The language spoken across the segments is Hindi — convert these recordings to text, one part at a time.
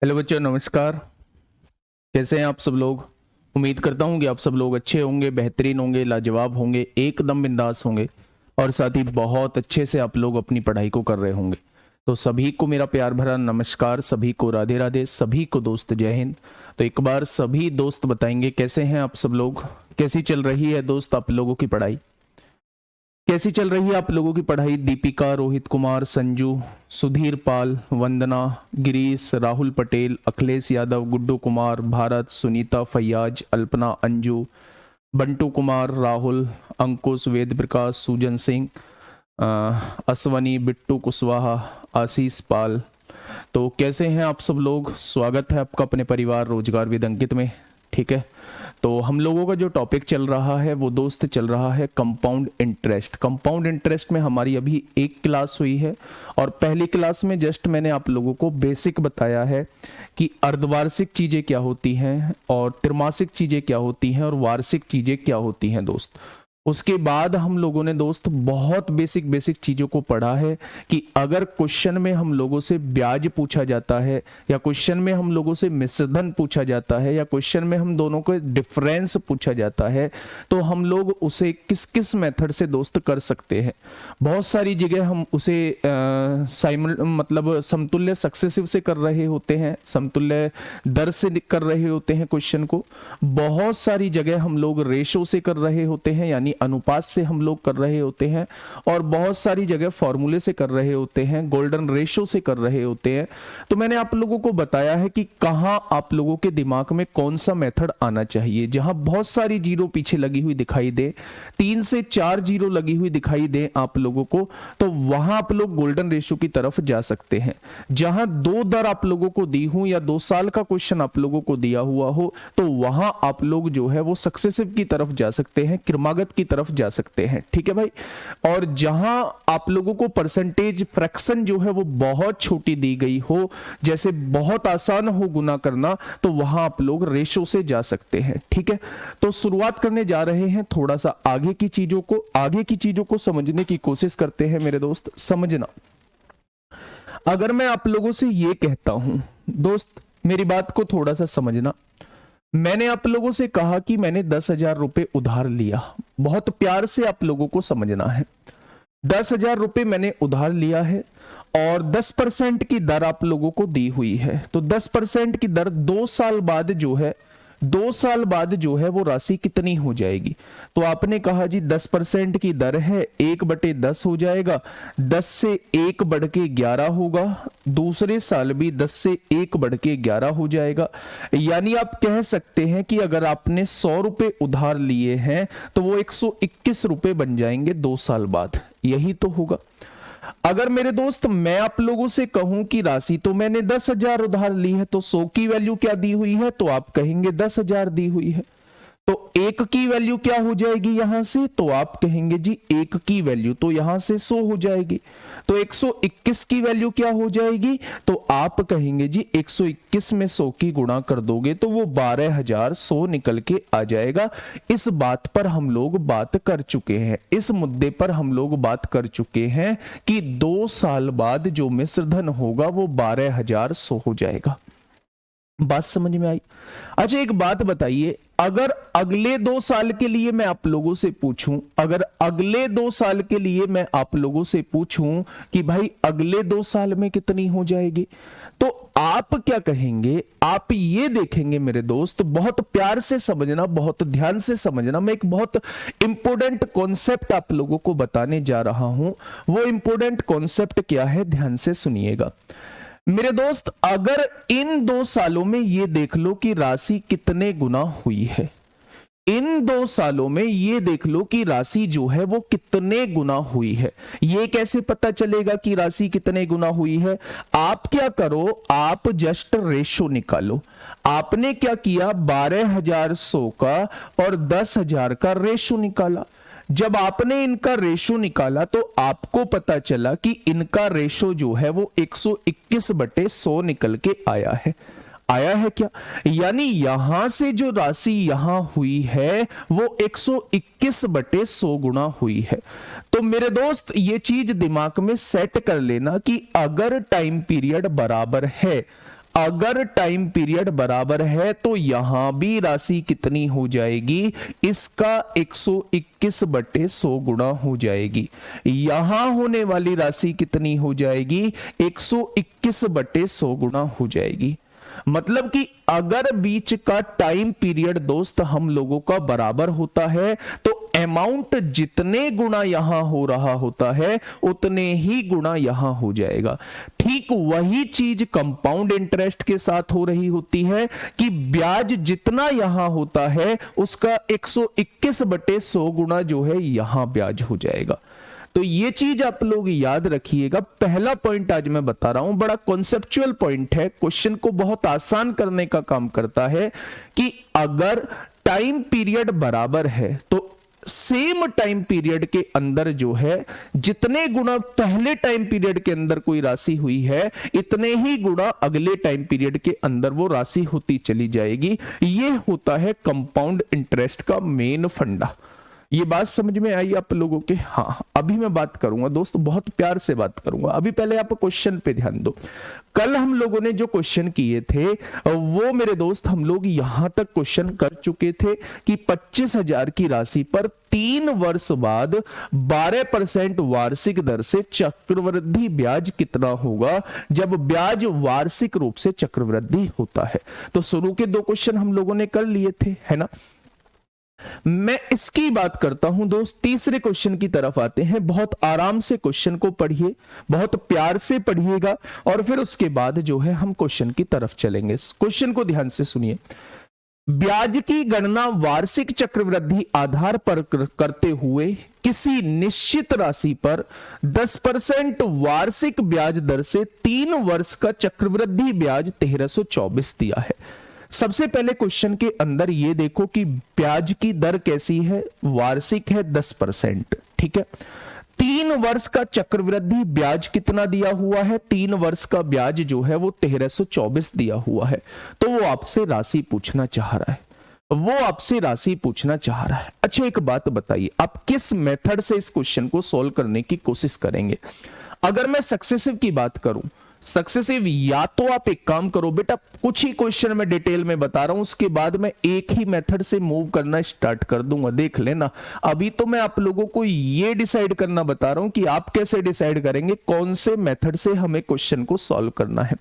हेलो बच्चों, नमस्कार। कैसे हैं आप सब लोग? उम्मीद करता हूं कि आप सब लोग अच्छे होंगे, बेहतरीन होंगे, लाजवाब होंगे, एकदम बिंदास होंगे और साथ ही बहुत अच्छे से आप लोग अपनी पढ़ाई को कर रहे होंगे। तो सभी को मेरा प्यार भरा नमस्कार, सभी को राधे राधे, सभी को दोस्त जय हिंद। तो एक बार सभी दोस्त बताएंगे कैसे हैं आप सब लोग, कैसी चल रही है दोस्त आप लोगों की पढ़ाई, कैसी चल रही है आप लोगों की पढ़ाई? दीपिका, रोहित कुमार, संजू, सुधीर पाल, वंदना, गिरीश, राहुल पटेल, अखिलेश यादव, गुड्डू कुमार, भारत, सुनीता, फैयाज, अल्पना, अंजू, बंटू कुमार, राहुल, अंकुश, वेद प्रकाश, सुजन सिंह, अश्वनी, बिट्टू कुशवाहा, आशीष पाल। तो कैसे हैं आप सब लोग? स्वागत है आपका अपने परिवार रोजगार विद अंकित में। ठीक है, तो हम लोगों का जो टॉपिक चल रहा है वो दोस्त चल रहा है कंपाउंड इंटरेस्ट। कंपाउंड इंटरेस्ट में हमारी अभी एक क्लास हुई है और पहली क्लास में जस्ट मैंने आप लोगों को बेसिक बताया है कि अर्धवार्षिक चीजें क्या होती हैं और त्रिमासिक चीजें क्या होती हैं और वार्षिक चीजें क्या होती हैं दोस्त। उसके बाद हम लोगों ने दोस्त बहुत बेसिक बेसिक चीजों को पढ़ा है कि अगर क्वेश्चन में हम लोगों से ब्याज पूछा जाता है या क्वेश्चन में हम लोगों से मिश्रधन पूछा जाता है या क्वेश्चन में हम दोनों को डिफरेंस पूछा जाता है तो हम लोग उसे किस किस मेथड से दोस्त कर सकते हैं। बहुत सारी जगह हम उसे मतलब समतुल्य सक्सेसिव से कर रहे होते हैं, समतुल्य दर से कर रहे होते हैं क्वेश्चन को। बहुत सारी जगह हम लोग रेशो से कर रहे होते हैं यानी अनुपात से हम लोग कर रहे होते हैं और बहुत सारी जगह फॉर्मूले से कर रहे होते हैं, गोल्डन रेशो से कर रहे होते हैं। तो मैंने आप लोगों को बताया है कि कहां आप लोगों के दिमाग में कौन सा मेथड आना चाहिए। जहां बहुत सारी जीरो पीछे लगी हुई दिखाई दे, 3 से 4 जीरो लगी हुई दिखाई दे आप लोगों को, तो वहां आप लोग गोल्डन रेशो की तरफ जा सकते हैं। जहां 2 दर आप लोगों को दी हो या 2 साल का क्वेश्चन आप लोगों को दिया हुआ हो तो वहां आप लोग जो है वो सक्सेसिव की तरफ जा सकते हैं, क्रमागत की तरफ जा सकते हैं। ठीक है भाई। और जहां आप लोगों को परसेंटेज फ्रैक्शन जो है वो बहुत छोटी दी गई हो, जैसे बहुत आसान हो गुना करना, तो वहां आप लोग रेशो से जा सकते हैं। ठीक है, तो शुरुआत करने जा रहे हैं थोड़ा सा आगे की चीजों को समझने की कोशिश करते हैं मेरे दोस्त। समझना, अगर मैं आप लोगों से ये कहता हूं दोस्त, मेरी बात को थोड़ा सा समझना। मैंने आप लोगों से कहा कि मैंने 10,000 रुपए उधार लिया, बहुत प्यार से आप लोगों को समझना है। 10,000 रुपए मैंने उधार लिया है और 10% की दर आप लोगों को दी हुई है। तो 10% की दर 2 साल बाद जो है, 2 साल बाद जो है वो राशि कितनी हो जाएगी? तो आपने कहा जी 10% की दर है, 1/10 हो जाएगा, 10 से 1 बढ़ के 11 होगा, दूसरे साल भी 10 से 1 बढ़ के 11 हो जाएगा। यानी आप कह सकते हैं कि अगर आपने 100 रुपए उधार लिए हैं तो वो 121 रुपए बन जाएंगे 2 साल बाद। यही तो होगा। अगर मेरे दोस्त मैं आप लोगों से कहूं कि राशि तो मैंने 10,000 उधार ली है तो 100 की वैल्यू क्या दी हुई है, तो आप कहेंगे 10,000 दी हुई है। तो 1 की वैल्यू क्या हो जाएगी यहां से, तो आप कहेंगे जी 1 की वैल्यू तो यहां से 100 हो जाएगी। तो 121 की वैल्यू क्या हो जाएगी, तो आप कहेंगे जी 121 में 100 की गुणा कर दोगे तो वो 12,100 निकल के आ जाएगा। इस बात पर हम लोग बात कर चुके हैं, इस मुद्दे पर हम लोग बात कर चुके हैं कि 2 साल बाद जो मिश्रधन होगा वो 12,100 हो जाएगा। बात समझ में आई? अच्छा एक बात बताइए, अगर अगले 2 साल के लिए मैं आप लोगों से पूछूं, अगर अगले 2 साल के लिए मैं आप लोगों से पूछूं कि भाई अगले 2 साल में कितनी हो जाएगी, तो आप क्या कहेंगे? आप ये देखेंगे मेरे दोस्त, बहुत प्यार से समझना, बहुत ध्यान से समझना। मैं एक बहुत इंपॉर्टेंट कॉन्सेप्ट आप लोगों को बताने जा रहा हूं। वो इंपॉर्टेंट कॉन्सेप्ट क्या है, ध्यान से सुनिएगा मेरे दोस्त। अगर इन 2 सालों में ये देख लो कि राशि कितने गुना हुई है, इन 2 सालों में ये देख लो कि राशि जो है वो कितने गुना हुई है। ये कैसे पता चलेगा कि राशि कितने गुना हुई है? आप क्या करो, आप जस्ट रेशो निकालो। आपने क्या किया, 12,100 का और 10,000 का रेशो निकाला। जब आपने इनका रेशो निकाला तो आपको पता चला कि इनका रेशो जो है वो 121/100 निकल के आया है। आया है क्या? यानी यहां से जो राशि यहां हुई है वो 121/100 गुना हुई है। तो मेरे दोस्त ये चीज दिमाग में सेट कर लेना कि अगर टाइम पीरियड बराबर है, अगर टाइम पीरियड बराबर है तो यहां भी राशि कितनी हो जाएगी, इसका 121/100 गुणा हो जाएगी। यहां होने वाली राशि कितनी हो जाएगी, 121/100 गुणा हो जाएगी। मतलब कि अगर बीच का टाइम पीरियड दोस्त हम लोगों का बराबर होता है तो अमाउंट जितने गुना यहां हो रहा होता है उतने ही गुना यहां हो जाएगा। ठीक वही चीज कंपाउंड इंटरेस्ट के साथ हो रही होती है कि ब्याज जितना यहां होता है उसका 121/100 गुना जो है यहां ब्याज हो जाएगा। तो ये चीज आप लोग याद रखिएगा। पहला पॉइंट आज मैं बता रहा हूं, बड़ा कॉन्सेप्चुअल पॉइंट है, क्वेश्चन को बहुत आसान करने का काम करता है कि अगर टाइम पीरियड बराबर है तो सेम टाइम पीरियड के अंदर जो है जितने गुना पहले टाइम पीरियड के अंदर कोई राशि हुई है इतने ही गुना अगले टाइम पीरियड के अंदर वो राशि होती चली जाएगी। ये होता है कंपाउंड इंटरेस्ट का मेन फंडा। ये बात समझ में आई आप लोगों के? हाँ, अभी मैं बात करूंगा दोस्त, बहुत प्यार से बात करूंगा। अभी पहले आप क्वेश्चन पे ध्यान दो। कल हम लोगों ने जो क्वेश्चन किए थे वो मेरे दोस्त हम लोग यहां तक क्वेश्चन कर चुके थे कि 25,000 की राशि पर 3 वर्ष बाद 12% वार्षिक दर से चक्रवृद्धि ब्याज कितना होगा जब ब्याज वार्षिक रूप से चक्रवृद्धि होता है। तो शुरू के 2 क्वेश्चन हम लोगों ने कर लिए थे, है ना। मैं इसकी बात करता हूं दोस्त, तीसरे क्वेश्चन की तरफ आते हैं। बहुत आराम से क्वेश्चन को पढ़िए, बहुत प्यार से पढ़िएगा और फिर उसके बाद जो है हम क्वेश्चन की तरफ चलेंगे। क्वेश्चन को ध्यान से सुनिए। ब्याज की गणना वार्षिक चक्रवृद्धि आधार पर करते हुए किसी निश्चित राशि पर 10% वार्षिक ब्याज दर से 3 वर्ष का चक्रवृद्धि ब्याज 1324 दिया है। सबसे पहले क्वेश्चन के अंदर ये देखो कि ब्याज की दर कैसी है, वार्षिक है 10%, ठीक है। 3 वर्ष का चक्रवृद्धि ब्याज कितना दिया हुआ है, 3 वर्ष का ब्याज जो है वो 1324 दिया हुआ है। तो वो आपसे राशि पूछना चाह रहा है, वो आपसे राशि पूछना चाह रहा है। अच्छा एक बात बताइए, आप किस मेथड से इस क्वेश्चन को सॉल्व करने की कोशिश करेंगे? अगर मैं सक्सेसिव की बात करूं, सक्सेसिव या तो आप एक काम करो बेटा, कुछ ही क्वेश्चन में डिटेल में बता रहा हूं, उसके बाद मैं एक ही मेथड से मूव करना स्टार्ट कर दूंगा, देख लेना। अभी तो मैं आप लोगों को ये डिसाइड करना बता रहा हूं कि आप कैसे डिसाइड करेंगे कौन से मेथड से हमें क्वेश्चन को सॉल्व करना है।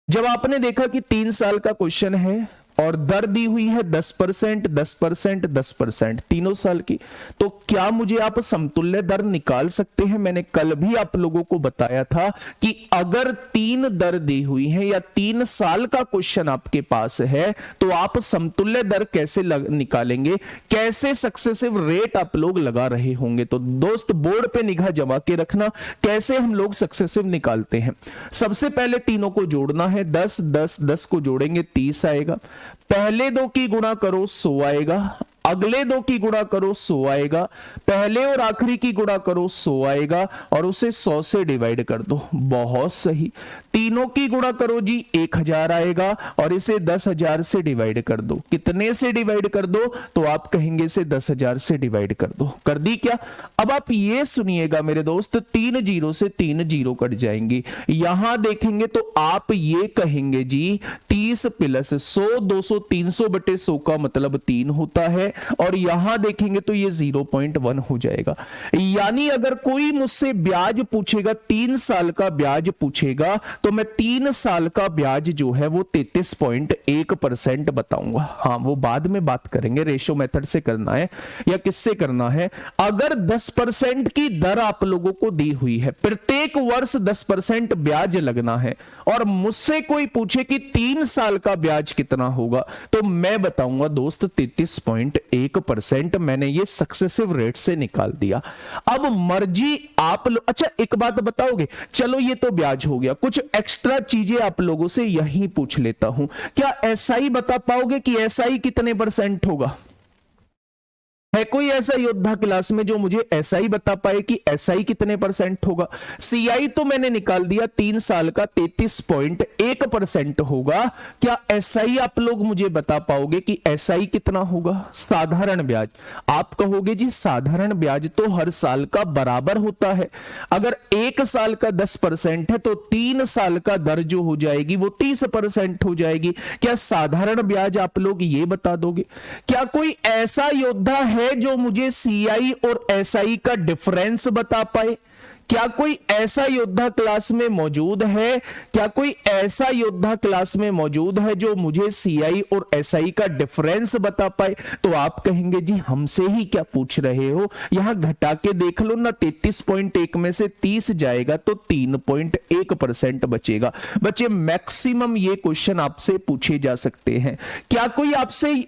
जब आपने देखा कि 3 साल का क्वेश्चन है और दर दी हुई है 10%, 10%, 10% तीनों साल की, तो क्या मुझे आप समतुल्य दर निकाल सकते हैं? मैंने कल भी आप लोगों को बताया था कि अगर 3 दर दी हुई है या 3 साल का क्वेश्चन आपके पास है तो आप समतुल्य दर कैसे निकालेंगे, कैसे सक्सेसिव रेट आप लोग लगा रहे होंगे। तो दोस्त बोर्ड पे निगाह जमा के रखना, कैसे हम लोग सक्सेसिव निकालते हैं। सबसे पहले तीनों को जोड़ना है, 10 10 10 को जोड़ेंगे 30 आएगा। पहले 2 की गुणा करो 100 आएगा, अगले 2 की गुणा करो 100 आएगा, पहले और आखिरी की गुणा करो 100 आएगा और उसे 100 से डिवाइड कर दो। बहुत सही। तीनों की गुणा करो जी 1000 आएगा और इसे 10,000 से डिवाइड कर दो। कितने से डिवाइड कर दो? तो आप कहेंगे इसे 10,000 से डिवाइड कर दो। कर दी क्या? अब आप ये सुनिएगा मेरे दोस्त, 3 जीरो से 3 जीरो कट जाएंगी। यहां देखेंगे तो आप ये कहेंगे जी 30 प्लस 100, 200, 300/100 का मतलब 3 होता है और यहां देखेंगे तो ये 0.1 हो जाएगा। यानी अगर कोई मुझसे ब्याज पूछेगा, 3 साल का ब्याज पूछेगा, तो मैं 3 साल का ब्याज जो है वो 33.1% बताऊंगा। हाँ, वो बाद में बात करेंगे रेशो मेथड से करना है या किससे करना है। अगर 10% की दर आप लोगों को दी हुई है, प्रत्येक वर्ष 10% ब्याज लगना है और मुझसे कोई पूछे कि 3 साल का ब्याज कितना होगा, तो मैं बताऊंगा दोस्त 33.1%। मैंने ये सक्सेसिव रेट से निकाल दिया। अब मर्जी आप लोग। अच्छा एक बात बताओगे, चलो ये तो ब्याज हो गया, कुछ एक्स्ट्रा चीजें आप लोगों से यही पूछ लेता हूं। क्या एसआई बता पाओगे कि एसआई कितने % होगा? है कोई ऐसा योद्धा क्लास में जो मुझे एसआई बता पाए कि एसआई कितने परसेंट होगा? सीआई तो मैंने निकाल दिया 3 साल का 33.1% होगा। क्या एसआई आप लोग मुझे बता पाओगे कि एसआई कितना होगा? साधारण ब्याज, आप कहोगे जी साधारण ब्याज तो हर साल का बराबर होता है। अगर 1 साल का 10% है तो 3 साल का दर जो हो जाएगी वो 30% हो जाएगी। क्या साधारण ब्याज आप लोग ये बता दोगे? क्या कोई ऐसा योद्धा है जो मुझे सीआई और एसआई का डिफरेंस बता पाए? क्या कोई ऐसा योद्धा क्लास में मौजूद है? क्या कोई ऐसा योद्धा क्लास में मौजूद है जो मुझे सीआई और एसआई का डिफरेंस बता पाए? तो आप कहेंगे जी हमसे ही क्या पूछ रहे हो, यहां घटा के देख लो ना, 33.1 में से 30 जाएगा तो 3.1% बचेगा। बच्चे मैक्सिमम ये क्वेश्चन आपसे पूछे जा सकते हैं। क्या कोई आपसे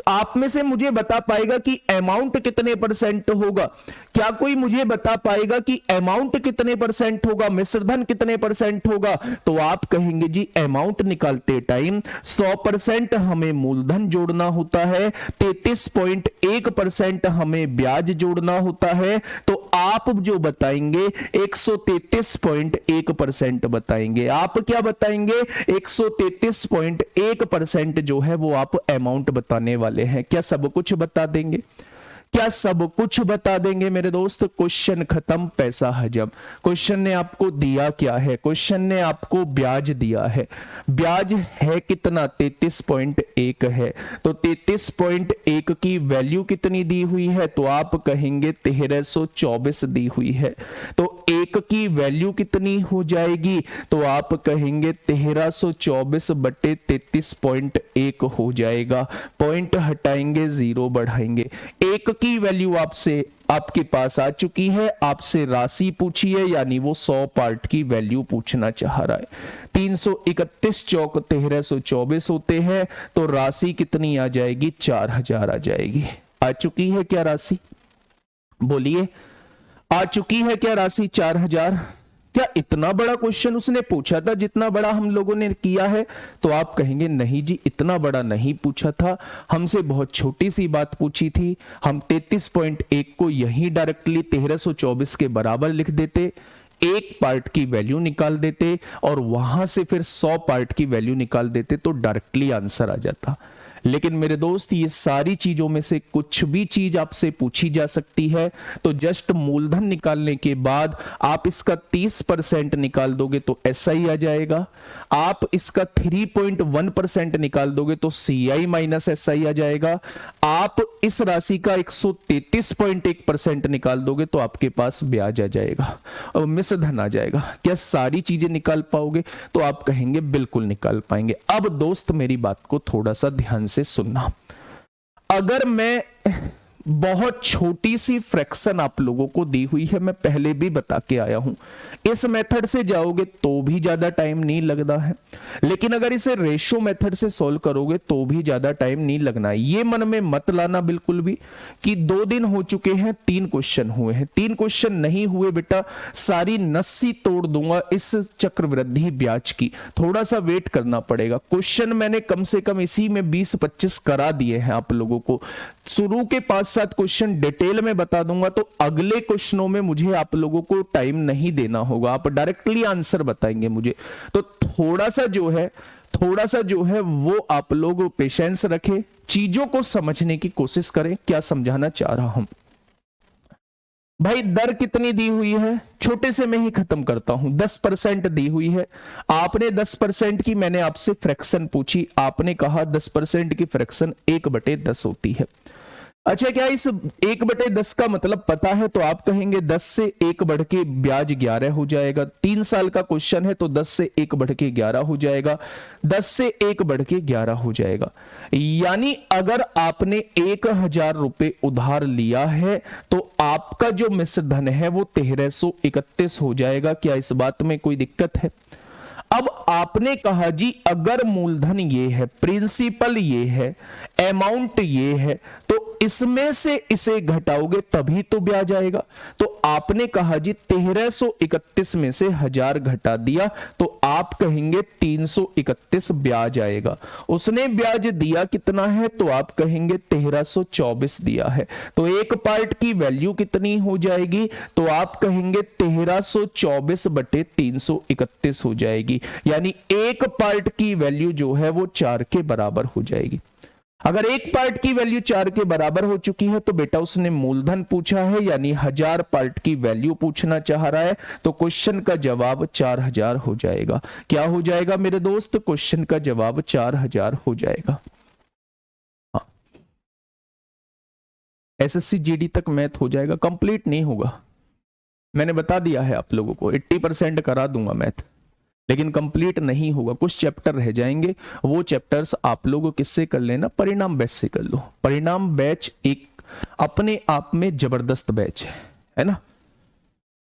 आप में से मुझे बता पाएगा कि अमाउंट कितने परसेंट होगा? क्या कोई मुझे बता पाएगा कि अमाउंट कितने परसेंट होगा, मिश्रधन कितने परसेंट होगा? तो आप कहेंगे जी अमाउंट निकालते टाइम 100% हमें मूलधन जोड़ना होता है, 33.1% हमें ब्याज जोड़ना होता है। तो आप जो बताएंगे 133.1% बताएंगे। आप क्या बताएंगे? 133.1% जो है वो आप अमाउंट बताने वाले हैं। क्या सब कुछ बता देंगे? क्या सब कुछ बता देंगे मेरे दोस्त? क्वेश्चन खत्म, पैसा हजम। क्वेश्चन ने आपको दिया क्या है? क्वेश्चन ने आपको ब्याज दिया है। ब्याज है कितना? 33.1 है। तो 33.1 की वैल्यू कितनी दी हुई है? तो आप कहेंगे 1324 दी हुई है। तो 1 की वैल्यू कितनी हो जाएगी? तो आप कहेंगे 1324 बटे 33.1 हो जाएगा। पॉइंट हटाएंगे, 0 बढ़ाएंगे। 1 की वैल्यू आपके पास आ चुकी है। आपसे राशि पूछी है, यानी वो 100 पार्ट की वैल्यू पूछना चाह रहा है। 331 चौक 1324 होते हैं, तो राशि कितनी आ जाएगी? 4000 आ जाएगी। आ चुकी है क्या राशि? बोलिए, आ चुकी है क्या राशि 4000? क्या इतना बड़ा क्वेश्चन उसने पूछा था जितना बड़ा हम लोगों ने किया है? तो आप कहेंगे नहीं जी, इतना बड़ा नहीं पूछा था, हमसे बहुत छोटी सी बात पूछी थी। हम 33.1 को यही डायरेक्टली 1324 के बराबर लिख देते, 1 पार्ट की वैल्यू निकाल देते और वहां से फिर 100 पार्ट की वैल्यू निकाल देते, तो डायरेक्टली आंसर आ जाता। लेकिन मेरे दोस्त, ये सारी चीजों में से कुछ भी चीज आपसे पूछी जा सकती है, तो जस्ट मूलधन निकालने के बाद आप इसका 30% निकाल दोगे तो एसआई आ जाएगा। आप इसका 3.1% निकाल दोगे तो सीआई माइनस एसआई आ जाएगा। आप इस राशि का 133.1% निकाल दोगे तो आपके पास ब्याज आ जाएगा और मिश्रधन आ जाएगा। क्या सारी चीजें निकाल पाओगे? तो आप कहेंगे बिल्कुल निकाल पाएंगे। अब दोस्त मेरी बात को थोड़ा सा ध्यान से सुनना। अगर मैं बहुत छोटी सी फ्रैक्शन आप लोगों को दी हुई है, मैं पहले भी बता के आया हूं, इस मेथड से जाओगे तो भी ज्यादा टाइम नहीं लगता है, लेकिन अगर इसे रेशो मेथड से सॉल्व करोगे तो भी ज्यादा टाइम नहीं लगना है। ये मन में मत लाना बिल्कुल भी कि 2 दिन हो चुके हैं, 3 क्वेश्चन हुए हैं। 3 क्वेश्चन नहीं हुए बेटा, सारी नस्सी तोड़ दूंगा इस चक्रवृद्धि ब्याज की। थोड़ा सा वेट करना पड़ेगा। क्वेश्चन मैंने कम से कम इसी में 20-25 करा दिए हैं आप लोगों को। शुरू के 5-7 क्वेश्चन डिटेल में बता दूंगा, तो अगले क्वेश्चनों में मुझे आप लोगों को टाइम नहीं देना होगा, आप डायरेक्टली आंसर बताएंगे मुझे। तो थोड़ा सा जो है वो आप लोग पेशेंस रखें, चीजों को समझने की कोशिश करें। क्या समझाना चाह रहा हूं भाई? दर कितनी दी हुई है? छोटे से मैं ही खत्म करता हूं। 10% दी हुई है। आपने 10% की मैंने आपसे फ्रैक्शन पूछी, आपने कहा 10% की फ्रैक्शन 1/10 होती है। अच्छा, क्या इस 1/10 का मतलब पता है? तो आप कहेंगे 10 से 1 बढ़ के ब्याज 11 हो जाएगा। 3 साल का क्वेश्चन है तो 10 से 1 बढ़ के 11 हो जाएगा। 10 से 1 बढ़ के 11 हो जाएगा। यानी अगर आपने 1000 रुपए उधार लिया है तो आपका जो मिश्रधन है वो 1331 हो जाएगा। क्या इस बात में कोई दिक्कत है? अब आपने कहा जी अगर मूलधन ये है, प्रिंसिपल ये है, अमाउंट ये है, तो इसमें से इसे घटाओगे तभी तो ब्याज आएगा। तो आपने कहा जी 1331 में से 1000 घटा दिया तो आप कहेंगे 331 ब्याज आएगा। उसने ब्याज दिया कितना है तो आप कहेंगे 1324 दिया है। तो एक पार्ट की वैल्यू कितनी हो जाएगी तो आप कहेंगे 1324 बटे 331 हो जाएगी। यानी एक पार्ट की वैल्यू जो है वो 4 के बराबर हो जाएगी। अगर एक पार्ट की वैल्यू 4 के बराबर हो चुकी है तो बेटा उसने मूलधन पूछा है, यानी 1000 पार्ट की वैल्यू पूछना चाह रहा है, तो क्वेश्चन का जवाब 4000 हो जाएगा। क्या हो जाएगा मेरे दोस्त? क्वेश्चन का जवाब 4000 हो जाएगा। हाँ, एसएससी जीडी तक मैथ हो जाएगा, कंप्लीट नहीं होगा, मैंने बता दिया है आप लोगों को 80% करा दूंगा मैथ, लेकिन कंप्लीट नहीं होगा, कुछ चैप्टर रह जाएंगे। वो चैप्टर्स आप लोगों किससे कर लेना? परिणाम बैच से कर लो। परिणाम बैच एक अपने आप में जबरदस्त बैच है ना।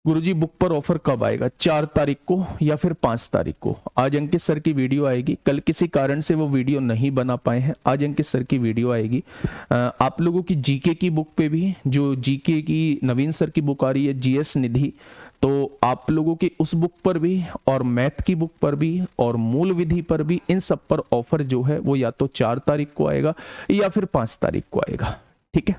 गुरुजी बुक पर ऑफर कब आएगा? 4 तारीख को या फिर 5 तारीख को। आज अंकित सर की वीडियो आएगी, कल किसी कारण से वो वीडियो नहीं बना पाए हैं, आज अंकित सर की वीडियो आएगी। आप लोगों की जीके की बुक पे भी, जो जीके की नवीन सर की बुक आ रही है जीएस निधि, तो आप लोगों की उस बुक पर भी और मैथ की बुक पर भी और मूल विधि पर भी, इन सब पर ऑफर जो है वो या तो 4 तारीख को आएगा या फिर 5 तारीख को आएगा। ठीक है,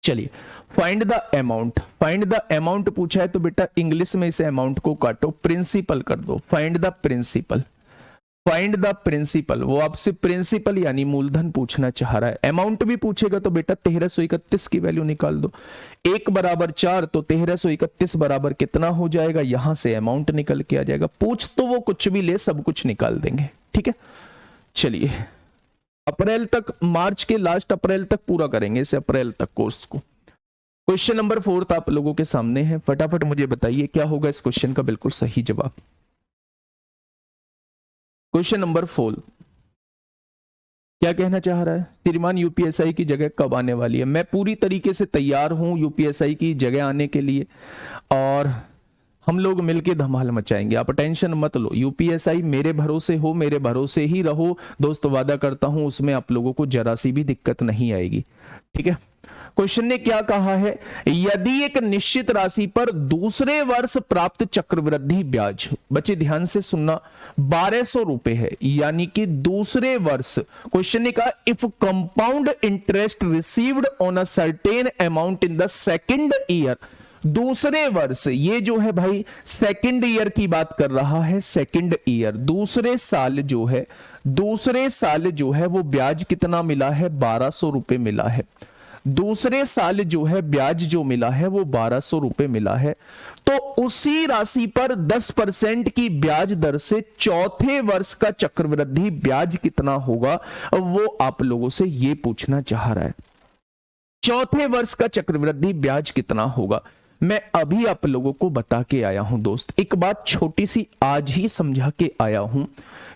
चलिए find the amount. Find the amount पूछा है तो बेटा इंग्लिश में इसे अमाउंट को काटो, प्रिंसिपल कर दो। Find the principal, find the principal. वो आपसे प्रिंसिपल यानी मूलधन पूछना चाह रहा है। अमाउंट भी पूछेगा तो बेटा 1331 की वैल्यू निकाल दो। 1 बराबर 4 तो 1331 बराबर कितना हो जाएगा? यहां से अमाउंट निकल के आ जाएगा। पूछ तो वो कुछ भी ले, सब कुछ निकाल देंगे। ठीक है, चलिए अप्रैल तक, मार्च के लास्ट अप्रैल तक पूरा करेंगे इसे, अप्रैल तक कोर्स को। क्वेश्चन नंबर 4 आप लोगों के सामने है, फटाफट मुझे बताइए क्या होगा इस क्वेश्चन का बिल्कुल सही जवाब। क्वेश्चन नंबर 4 क्या कहना चाह रहा है? श्रीमान यूपीएसआई की जगह कब आने वाली है? मैं पूरी तरीके से तैयार हूं यूपीएसआई की जगह आने के लिए, और हम लोग मिलके धमाल मचाएंगे। आप टेंशन मत लो, यूपीएसआई मेरे भरोसे हो, मेरे भरोसे ही रहो दोस्त, वादा करता हूं उसमें आप लोगों को जरा सी भी दिक्कत नहीं आएगी। ठीक है, क्वेश्चन ने क्या कहा है? यदि एक निश्चित राशि पर दूसरे वर्ष प्राप्त चक्रवृद्धि ब्याज, बच्चे ध्यान से सुनना, 1200 रुपए है, यानी कि दूसरे वर्ष, क्वेश्चन ने कहा if compound interest received on a certain amount in the second year, दूसरे वर्ष, ये जो है भाई सेकंड ईयर की बात कर रहा है, सेकंड ईयर, दूसरे साल जो है, दूसरे साल जो है वो ब्याज कितना मिला है? 1200 रुपए मिला है। दूसरे साल जो है ब्याज जो मिला है वो 1200 रुपए मिला है। तो उसी राशि पर 10% की ब्याज दर से चौथे वर्ष का चक्रवृद्धि ब्याज कितना होगा, वो आप लोगों से ये पूछना चाह रहा है। चौथे वर्ष का चक्रवृद्धि ब्याज कितना होगा? मैं अभी आप लोगों को बता के आया हूं दोस्त, एक बात छोटी सी आज ही समझा के आया हूं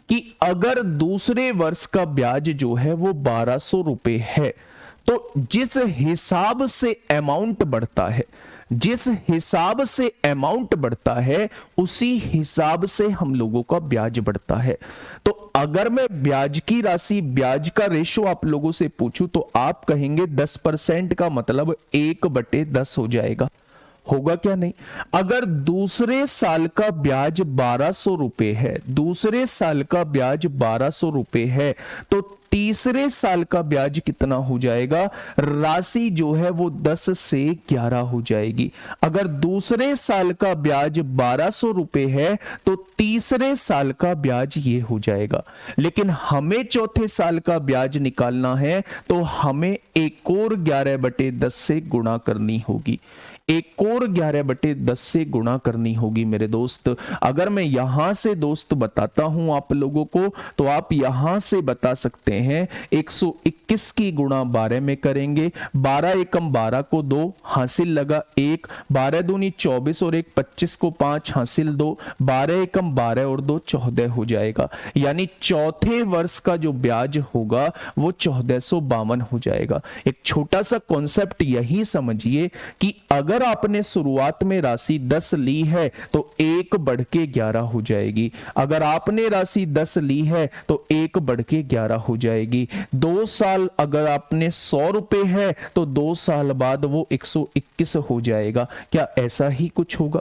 कि अगर दूसरे वर्ष का ब्याज जो है वो 1200 रुपए है, तो जिस हिसाब से अमाउंट बढ़ता है, जिस हिसाब से अमाउंट बढ़ता है उसी हिसाब से हम लोगों का ब्याज बढ़ता है। तो अगर मैं ब्याज की राशि, ब्याज का रेशो आप लोगों से पूछूं तो आप कहेंगे 10% का मतलब 1/10 हो जाएगा। होगा क्या? नहीं। अगर दूसरे साल का ब्याज 1200 रुपए है, दूसरे साल का ब्याज 1200 रुपए है, तो तीसरे साल का ब्याज कितना हो जाएगा? राशि जो है वो 10 से 11 हो जाएगी। अगर दूसरे साल का ब्याज 1200 रुपए है तो तीसरे साल का ब्याज ये हो जाएगा। लेकिन हमें चौथे साल का ब्याज निकालना है तो हमें एक और 11/10 से गुणा करनी होगी, एक और 11/10 से गुणा करनी होगी मेरे दोस्त। अगर मैं यहां से दोस्त बताता हूं आप लोगों को, तो आप यहां से बता सकते हैं 121 की गुणा 12 में करेंगे, 12 एकम 12 को 2 हासिल लगा 1, 12 दूनी 24 और 1 25 को 5 हासिल 2, 12 एकम 12 और 2 14 हो जाएगा। यानी चौथे वर्ष का जो ब्याज होगा वो 1452 हो जाएगा। एक छोटा सा कॉन्सेप्ट यही समझिए कि अगर अगर आपने शुरुआत में राशि 10 ली है तो 1 बढ़ के 11 हो जाएगी। अगर आपने राशि 10 ली है तो 1 बढ़ के 11 हो जाएगी। 2 साल अगर आपने 100 रुपए है तो 2 साल बाद वो 121 हो जाएगा। क्या ऐसा ही कुछ होगा?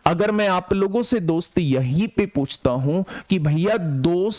अगर मैं आप लोगों से दोस्त यहीं पे पूछता हूं कि भैया 2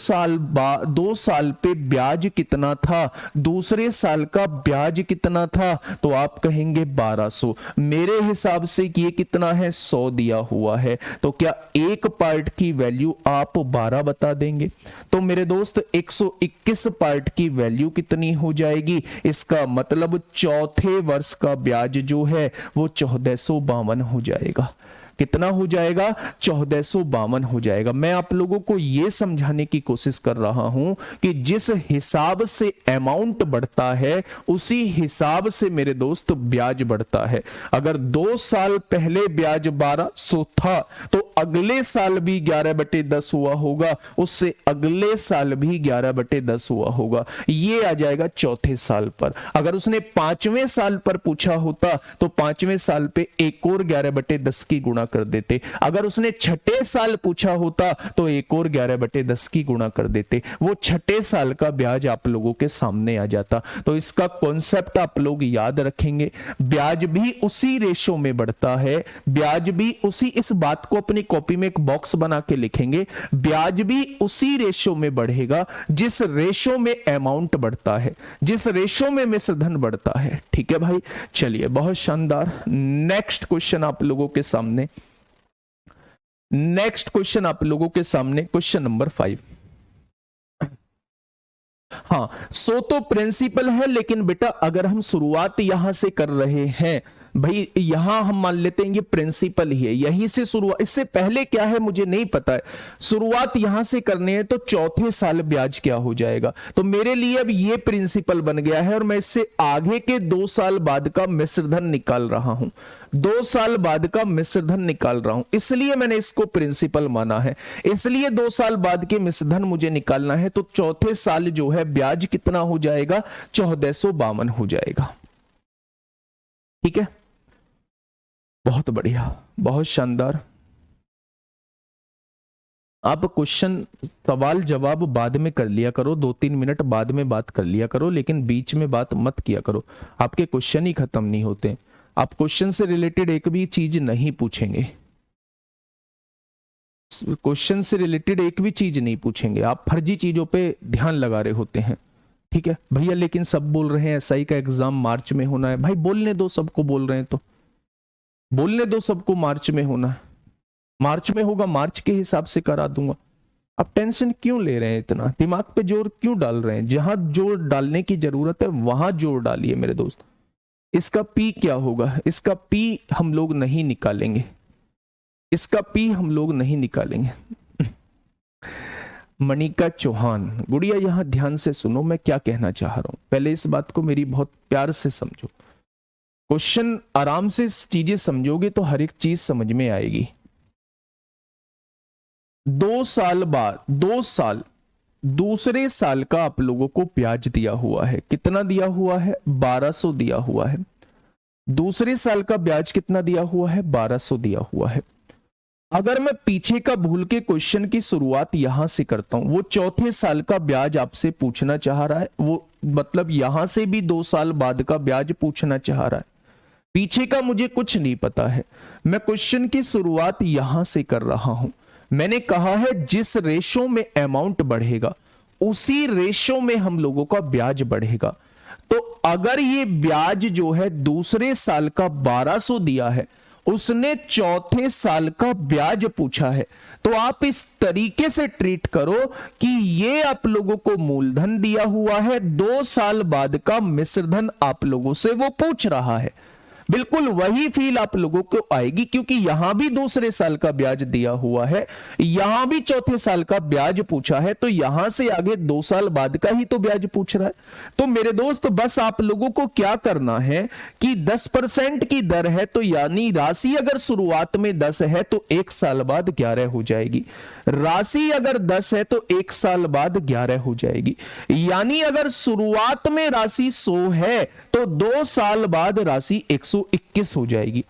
साल पे ब्याज कितना था, दूसरे साल का ब्याज कितना था, तो आप कहेंगे 1200। मेरे हिसाब से कि ये कितना है, 100 दिया हुआ है, तो क्या एक पार्ट की वैल्यू आप 12 बता देंगे? तो मेरे दोस्त 121 पार्ट की वैल्यू कितनी हो जाएगी? इसका मतलब चौथे वर्ष का ब्याज जो है वो 1452 हो जाएगा। कितना हो जाएगा? 1452 हो जाएगा। मैं आप लोगों को यह समझाने की कोशिश कर रहा हूं कि जिस हिसाब से अमाउंट बढ़ता है उसी हिसाब से मेरे दोस्त ब्याज बढ़ता है। अगर 2 साल पहले ब्याज 1200 था तो अगले साल भी 11/10 हुआ होगा, उससे अगले साल भी 11/10 हुआ होगा। ये आ जाएगा चौथे साल पर। अगर उसने 5वें साल पर पूछा होता तो 5वें साल पे एक और 11/10 की गुणा कर देते। अगर उसने छठे साल पूछा होता तो एक और 11/10 की गुणा कर देते। वो छठे साल का ब्याज आप लोगों के सामने आ जाता। तो इसका कॉन्सेप्ट आप लोग याद रखेंगे। ब्याज भी उसी रेशो में बढ़ता है, ब्याज भी उसी, इस बात को अपनी कॉपी में एक बॉक्स बना के लिखेंगे, ब्याज भी उसी रेशो में बढ़ेगा जिस रेशो में अमाउंट बढ़ता है, जिस रेशो में मिश्रधन बढ़ता है। ठीक है भाई, चलिए बहुत शानदार। नेक्स्ट क्वेश्चन आप लोगों के सामने, क्वेश्चन नंबर 5। हाँ, सो तो प्रिंसिपल है, लेकिन बेटा अगर हम शुरुआत यहां से कर रहे हैं, भाई यहां हम मान लेते हैं ये प्रिंसिपल ही है, यहीं से शुरुआत, इससे पहले क्या है मुझे नहीं पता है, शुरुआत यहां से करनी है तो चौथे साल ब्याज क्या हो जाएगा। तो मेरे लिए अब ये प्रिंसिपल बन गया है और मैं इससे आगे के 2 साल बाद का मिश्रधन निकाल रहा हूं, 2 साल बाद का मिश्रधन निकाल रहा हूं, इसलिए मैंने इसको प्रिंसिपल माना है। इसलिए 2 साल बाद के मिश्रधन मुझे निकालना है, तो चौथे साल जो है ब्याज कितना हो जाएगा, 1452 हो जाएगा। ठीक है, बहुत बढ़िया, बहुत शानदार। आप क्वेश्चन सवाल जवाब बाद में कर लिया करो, 2-3 मिनट बाद में बात कर लिया करो, लेकिन बीच में बात मत किया करो, आपके क्वेश्चन ही खत्म नहीं होते। आप क्वेश्चन से रिलेटेड एक भी चीज नहीं पूछेंगे, क्वेश्चन से रिलेटेड एक भी चीज नहीं पूछेंगे, आप फर्जी चीजों पे ध्यान लगा रहे होते हैं। ठीक है भैया, लेकिन सब बोल रहे हैं एसआई का एग्जाम मार्च में होना है। भाई बोलने दो, सबको बोल रहे हैं तो बोलने दो, सबको मार्च में होना है, मार्च में होगा, मार्च के हिसाब से करा दूंगा। आप टेंशन क्यों ले रहे हैं, इतना दिमाग पे जोर क्यों डाल रहे हैं? जहां जोर डालने की जरूरत है वहां जोर डालिए मेरे दोस्त। इसका पी क्या होगा? इसका पी हम लोग नहीं निकालेंगे, इसका पी हम लोग नहीं निकालेंगे। मणिका चौहान, गुड़िया यहां ध्यान से सुनो, मैं क्या कहना चाह रहा हूं, पहले इस बात को मेरी बहुत प्यार से समझो। क्वेश्चन आराम से चीजें समझोगे तो हर एक चीज समझ में आएगी। 2 साल बाद, 2 साल दूसरे साल का आप लोगों को ब्याज दिया हुआ है, कितना दिया हुआ है, 1200 दिया हुआ है। दूसरे साल का ब्याज कितना दिया हुआ है, 1200 दिया हुआ है। अगर मैं पीछे का भूल के क्वेश्चन की शुरुआत यहां से करता हूं, वो चौथे साल का ब्याज आपसे पूछना चाह रहा है, वो मतलब यहां से भी 2 साल बाद का ब्याज पूछना चाह रहा है। पीछे का मुझे कुछ नहीं पता है, मैं क्वेश्चन की शुरुआत यहां से कर रहा हूं। मैंने कहा है जिस रेशो में अमाउंट बढ़ेगा उसी रेशो में हम लोगों का ब्याज बढ़ेगा। तो अगर ये ब्याज जो है दूसरे साल का 1200 दिया है, उसने चौथे साल का ब्याज पूछा है, तो आप इस तरीके से ट्रीट करो कि ये आप लोगों को मूलधन दिया हुआ है, 2 साल बाद का मिश्रधन आप लोगों से वो पूछ रहा है। बिल्कुल वही फील आप लोगों को आएगी, क्योंकि यहां भी दूसरे साल का ब्याज दिया हुआ है, यहां भी चौथे साल का ब्याज पूछा है, तो यहां से आगे 2 साल बाद का ही तो ब्याज पूछ रहा है। तो मेरे दोस्त बस आप लोगों को क्या करना है कि 10% की दर है, तो यानी राशि अगर शुरुआत में 10 है तो 1 साल बाद 11 हो जाएगी। राशि अगर 10 है तो 1 साल बाद 11 हो जाएगी। यानी अगर शुरुआत में राशि 100 है तो 2 साल बाद राशि 121 1421 हो जाएगी।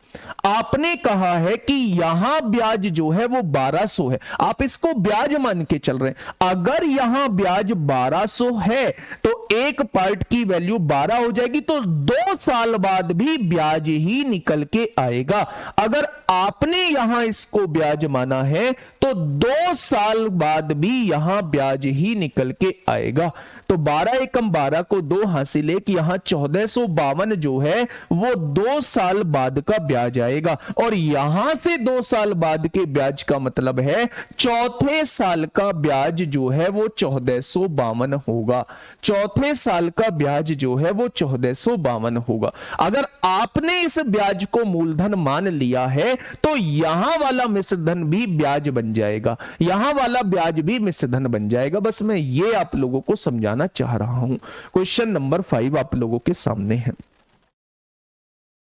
आपने कहा है कि यहां ब्याज जो है वो 1200 है, आप इसको ब्याज मान के चल रहे हैं। अगर यहां ब्याज 1200 है तो एक पार्ट की वैल्यू 12 हो जाएगी, तो 2 साल बाद भी ब्याज ही निकल के आएगा। अगर आपने यहां इसको ब्याज माना है तो 2 साल बाद भी यहां ब्याज ही निकल के आएगा। तो 12 एकम 12 को 2 हासिल एक, यहां 1452 जो है वो 2 साल बाद का ब्याज आएगा, और यहां से 2 साल बाद के ब्याज का मतलब है चौथे साल का ब्याज जो है वो 1452 होगा। चौथे साल का ब्याज जो है वो 1452 होगा। अगर आपने इस ब्याज को मूलधन मान लिया है तो यहां वाला मिश्रधन भी ब्याज बन जाएगा, यहां वाला ब्याज भी मिश्रधन बन जाएगा। बस मैं ये आप लोगों को समझाना चाह रहा हूं। क्वेश्चन नंबर 5 आप लोगों के सामने है।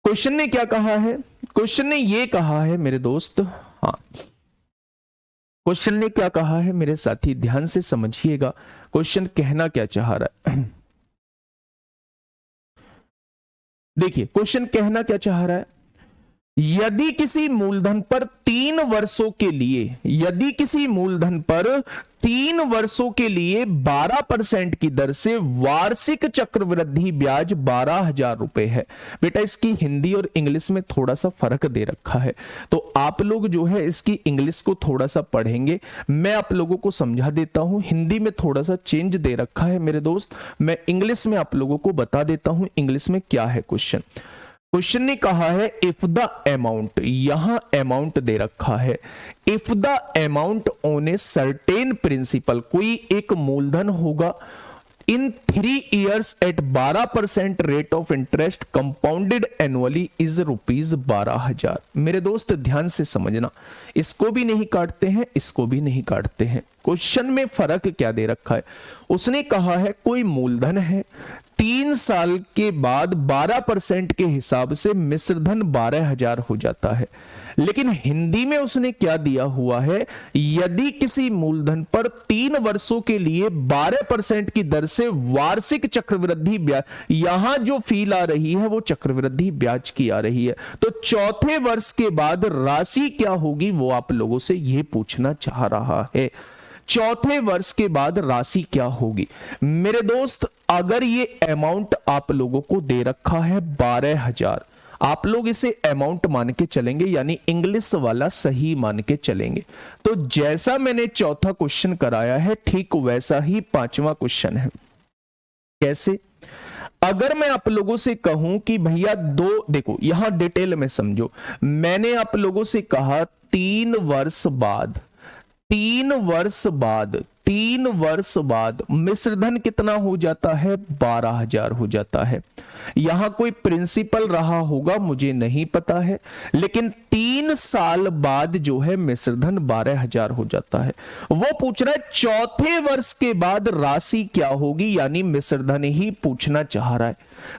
क्वेश्चन ने क्या कहा है? क्वेश्चन ने ये कहा है मेरे दोस्त, हाँ, क्वेश्चन ने क्या कहा है मेरे साथी, ध्यान से समझिएगा क्वेश्चन कहना क्या चाह रहा है। देखिए क्वेश्चन कहना क्या चाह रहा है, यदि किसी मूलधन पर 3 वर्षों के लिए, यदि किसी मूलधन पर 3 वर्षों के लिए 12% की दर से वार्षिक चक्रवृद्धि ब्याज 12,000 रुपए है। बेटा इसकी हिंदी और इंग्लिश में थोड़ा सा फर्क दे रखा है, तो आप लोग जो है इसकी इंग्लिश को थोड़ा सा पढ़ेंगे। मैं आप लोगों को समझा देता हूं, हिंदी में थोड़ा सा चेंज दे रखा है मेरे दोस्त, मैं इंग्लिश में आप लोगों को बता देता हूं इंग्लिश में क्या है क्वेश्चन। क्वेश्चन ने कहा है इफ द अमाउंट, यहां अमाउंट दे रखा है, if the amount on a certain principal, कोई एक मूलधन होगा in 3 years at 12% rate of interest compounded annually is ₹12,000। मेरे दोस्त ध्यान से समझना, इसको भी नहीं काटते हैं, इसको भी नहीं काटते हैं। क्वेश्चन में फर्क क्या दे रखा है, उसने कहा है कोई मूलधन है, 3 साल के बाद 12% के हिसाब से मिश्रधन 12,000 हो जाता है। लेकिन हिंदी में उसने क्या दिया हुआ है, यदि किसी मूलधन पर 3 वर्षों के लिए 12% की दर से वार्षिक चक्रवृद्धि ब्याज, यहां जो फील आ रही है वो चक्रवृद्धि ब्याज की आ रही है, तो चौथे वर्ष के बाद राशि क्या होगी वो आप लोगों से ये पूछना चाह रहा है। चौथे वर्ष के बाद राशि क्या होगी मेरे दोस्त? अगर ये अमाउंट आप लोगों को दे रखा है 12,000, आप लोग इसे अमाउंट मान के चलेंगे, यानी इंग्लिश वाला सही मान के चलेंगे। तो जैसा मैंने चौथा क्वेश्चन कराया है ठीक वैसा ही 5वां क्वेश्चन है। कैसे? अगर मैं आप लोगों से कहूं कि भैया देखो यहां डिटेल में समझो, मैंने आप लोगों से कहा 3 वर्ष बाद, 3 वर्ष बाद मिश्रधन कितना हो जाता है? 12,000 हो जाता है। यहां कोई प्रिंसिपल रहा होगा मुझे नहीं पता है, लेकिन 3 साल बाद जो है मिश्रधन 12,000 हो जाता है। वो पूछ रहा है चौथे वर्ष के बाद राशि क्या होगी, यानी मिश्रधन ही पूछना चाह रहा है।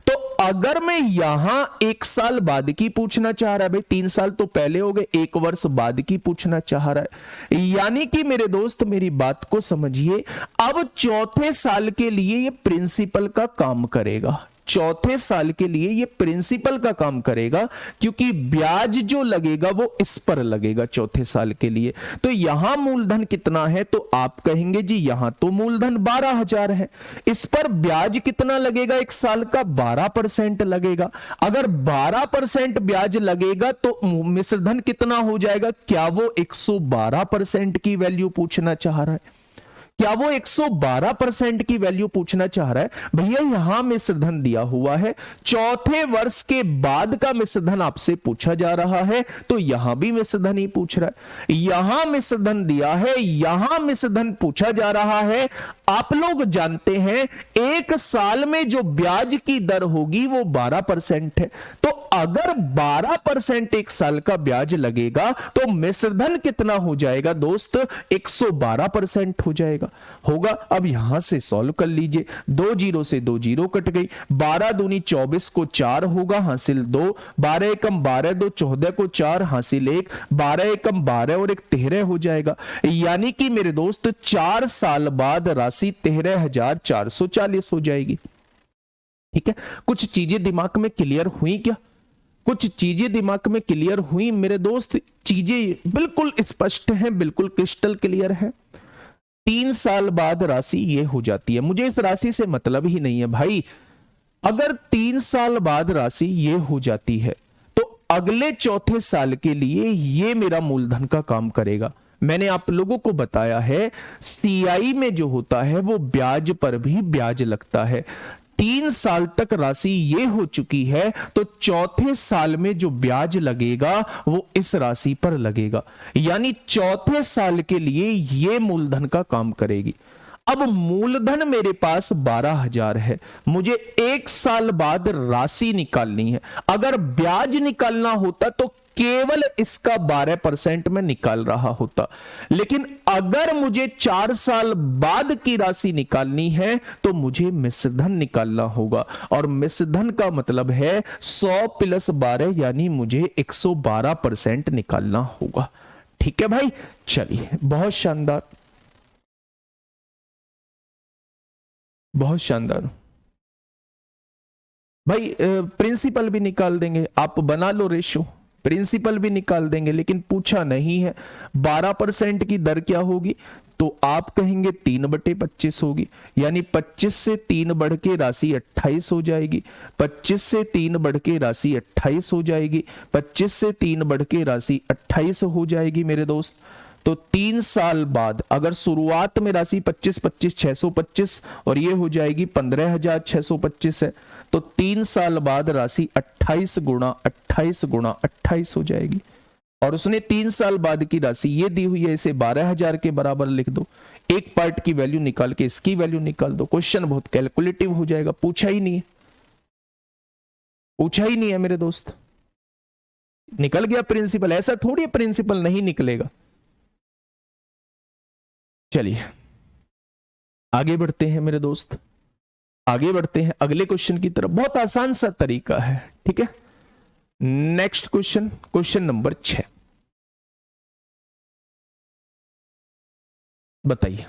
तो अगर मैं यहां 1 साल बाद की पूछना चाह रहा है, भाई 3 साल तो पहले हो गए, 1 वर्ष बाद की पूछना चाह रहा है, यानी कि मेरे दोस्त मेरी बात को समझिए, अब चौथे साल के लिए ये प्रिंसिपल का काम करेगा, चौथे साल के लिए ये प्रिंसिपल का काम करेगा, क्योंकि ब्याज जो लगेगा वो इस पर लगेगा चौथे साल के लिए। तो यहां मूलधन कितना है, तो आप कहेंगे जी यहां तो मूलधन 12,000 है, इस पर ब्याज कितना लगेगा 1 साल का? 12% लगेगा। अगर 12% ब्याज लगेगा तो मिश्रधन कितना हो जाएगा? क्या वो 112% की वैल्यू पूछना चाह रहा है? क्या वो 112% की वैल्यू पूछना चाह रहा है? भैया यहां मिश्रधन दिया हुआ है, चौथे वर्ष के बाद का मिश्रधन आपसे पूछा जा रहा है, तो यहां भी मिश्रधन ही पूछ रहा है। यहां मिश्रधन दिया है, यहां मिश्रधन पूछा जा रहा है। आप लोग जानते हैं 1 साल में जो ब्याज की दर होगी वो 12% है, तो अगर 12% 1 साल का ब्याज लगेगा तो मिश्रधन कितना हो जाएगा दोस्त? 112% हो जाएगा, होगा। अब यहां से सॉल्व कर लीजिए, 2 जीरो से 2 जीरो कट गई, 12 दूनी 24 को 4 होगा, हासिल 2, 12 एकम 12, 2 14 को 4 हासिल 1, 12 एकम 12 और 1 13 हो जाएगा। यानी कि मेरे दोस्त 4 साल बाद राशि 13,440 हो जाएगी। ठीक है, कुछ चीजें दिमाग में क्लियर हुई क्या? कुछ चीजें दिमाग में क्लियर हुई मेरे दोस्त? चीजें बिल्कुल स्पष्ट हैं, बिल्कुल क्रिस्टल क्लियर है। 3 साल बाद राशि ये हो जाती है। मुझे इस राशि से मतलब ही नहीं है भाई। अगर 3 साल बाद राशि ये हो जाती है तो अगले चौथे साल के लिए ये मेरा मूलधन का काम करेगा। मैंने आप लोगों को बताया है सीआई में जो होता है वो ब्याज पर भी ब्याज लगता है। 3 साल तक राशि ये हो चुकी है तो चौथे साल में जो ब्याज लगेगा वो इस राशि पर लगेगा, यानी चौथे साल के लिए ये मूलधन का काम करेगी। अब मूलधन मेरे पास 12,000 है, मुझे 1 साल बाद राशि निकालनी है। अगर ब्याज निकालना होता तो केवल इसका 12% में निकाल रहा होता, लेकिन अगर मुझे 4 साल बाद की राशि निकालनी है तो मुझे मिश्रधन निकालना होगा, और मिश्रधन का मतलब है 100 + 12 यानी मुझे 112% निकालना होगा। ठीक है भाई, चलिए बहुत शानदार, बहुत शानदार भाई। प्रिंसिपल भी निकाल देंगे, आप बना लो रेशो, प्रिंसिपल भी निकाल देंगे, लेकिन पूछा नहीं है 12% की दर क्या होगी, तो आप कहेंगे 3/25 होगी, यानी 25 से 3 बढ़ के राशि 28 हो जाएगी। 25 से 3 बढ़ के राशि 28 हो जाएगी। 25 से 3 बढ़ के राशि 28 हो जाएगी मेरे दोस्त। तो 3 साल बाद अगर शुरुआत में राशि 25 625 और ये हो जाएगी 15,625 है, तो 3 साल बाद राशि 28 गुणा 28 गुणा 28 हो जाएगी। और उसने 3 साल बाद की राशि ये दी हुई है, इसे 12,000 के बराबर लिख दो। एक पार्ट की वैल्यू निकाल के इसकी वैल्यू निकाल दो। क्वेश्चन बहुत कैलकुलेटिव हो जाएगा। पूछा ही नहीं है, पूछा ही नहीं है मेरे दोस्त, निकल गया प्रिंसिपल। ऐसा थोड़ी प्रिंसिपल नहीं निकलेगा। चलिए आगे बढ़ते हैं मेरे दोस्त, आगे बढ़ते हैं अगले क्वेश्चन की तरफ। बहुत आसान सा तरीका है, ठीक है। नेक्स्ट क्वेश्चन, क्वेश्चन नंबर 6, बताइए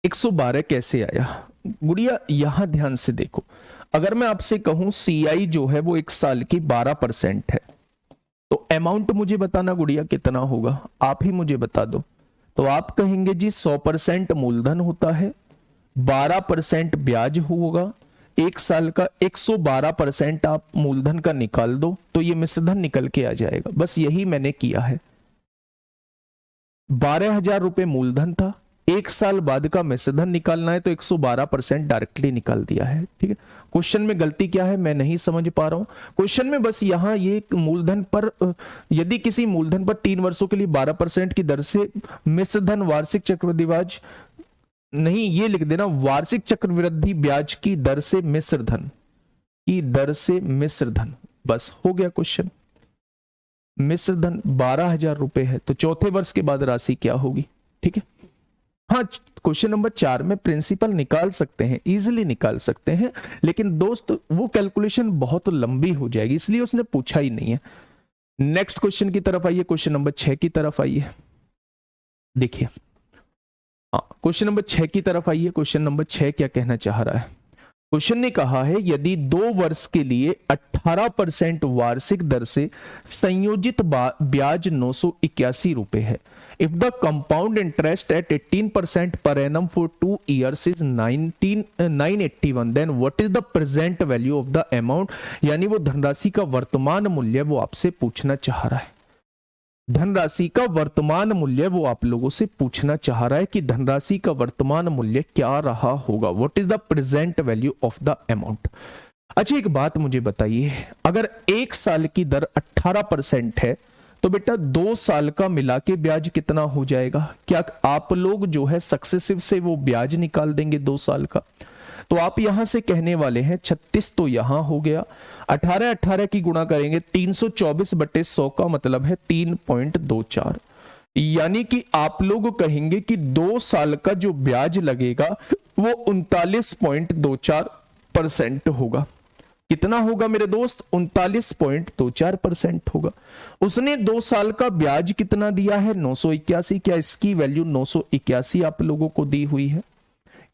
112 कैसे आया? गुड़िया यहां ध्यान से देखो, अगर मैं आपसे कहूं सीआई जो है वो 1 साल की 12% है, तो अमाउंट मुझे बताना गुड़िया कितना होगा, आप ही मुझे बता दो। तो आप कहेंगे जी 100% मूलधन होता है, 12% ब्याज होगा, 1 साल का 112% आप मूलधन का निकाल दो तो ये मिश्रधन निकल के आ जाएगा। बस यही मैंने किया है। 12,000 रुपए मूलधन था, 1 साल बाद का मिश्रधन निकालना है तो 112% डायरेक्टली निकाल दिया है। ठीक है, क्वेश्चन में गलती क्या है मैं नहीं समझ पा रहा हूं। क्वेश्चन में बस यहां ये मूलधन पर, यदि किसी मूलधन पर 3 वर्षों के लिए 12% की दर से मिश्रधन वार्षिक चक्रवृद्धि ब्याज, नहीं ये लिख देना वार्षिक चक्रवृद्धि ब्याज की दर से मिश्रधन, की दर से मिश्रधन, बस हो गया क्वेश्चन। मिश्रधन 12,000 रुपए है तो चौथे वर्ष के बाद राशि क्या होगी? ठीक है, हाँ क्वेश्चन नंबर 4 में प्रिंसिपल निकाल सकते हैं, इजीली निकाल सकते हैं, लेकिन दोस्त वो कैलकुलेशन बहुत लंबी हो जाएगी, इसलिए उसने पूछा ही नहीं है। नेक्स्ट क्वेश्चन की तरफ आइए, क्वेश्चन नंबर 6 की तरफ आइए। देखिए क्वेश्चन नंबर 6 की तरफ आइए। क्वेश्चन नंबर 6 क्या कहना चाह रहा है? क्वेश्चन ने कहा है यदि 2 वर्ष के लिए 18% वार्षिक दर से संयोजित ब्याज 981 रुपए है, if the compound interest at 18% per annum for 2 years is 981, then what is the present value of the amount? यानी वो धनराशि का वर्तमान मूल्य वो आपसे पूछना चाह रहा है। धनराशि का वर्तमान मूल्य वो आप लोगों से पूछना चाह रहा है कि धनराशि का वर्तमान मूल्य क्या रहा होगा, what is the present value of the amount. अच्छा एक बात मुझे बताइए, अगर 1 साल की दर 18% है तो बेटा 2 साल का मिला के ब्याज कितना हो जाएगा? क्या आप लोग जो है सक्सेसिव से वो ब्याज निकाल देंगे 2 साल का? तो आप यहां से कहने वाले हैं 36 तो यहां हो गया, 18 की गुणा करेंगे 324/100 का मतलब है 3.24, यानी कि आप लोग कहेंगे कि 2 साल का जो ब्याज लगेगा वो 39.24% होगा। कितना होगा मेरे दोस्त? 39.24% होगा। उसने 2 साल का ब्याज कितना दिया है? 981। क्या इसकी वैल्यू 981 आप लोगों को दी हुई है?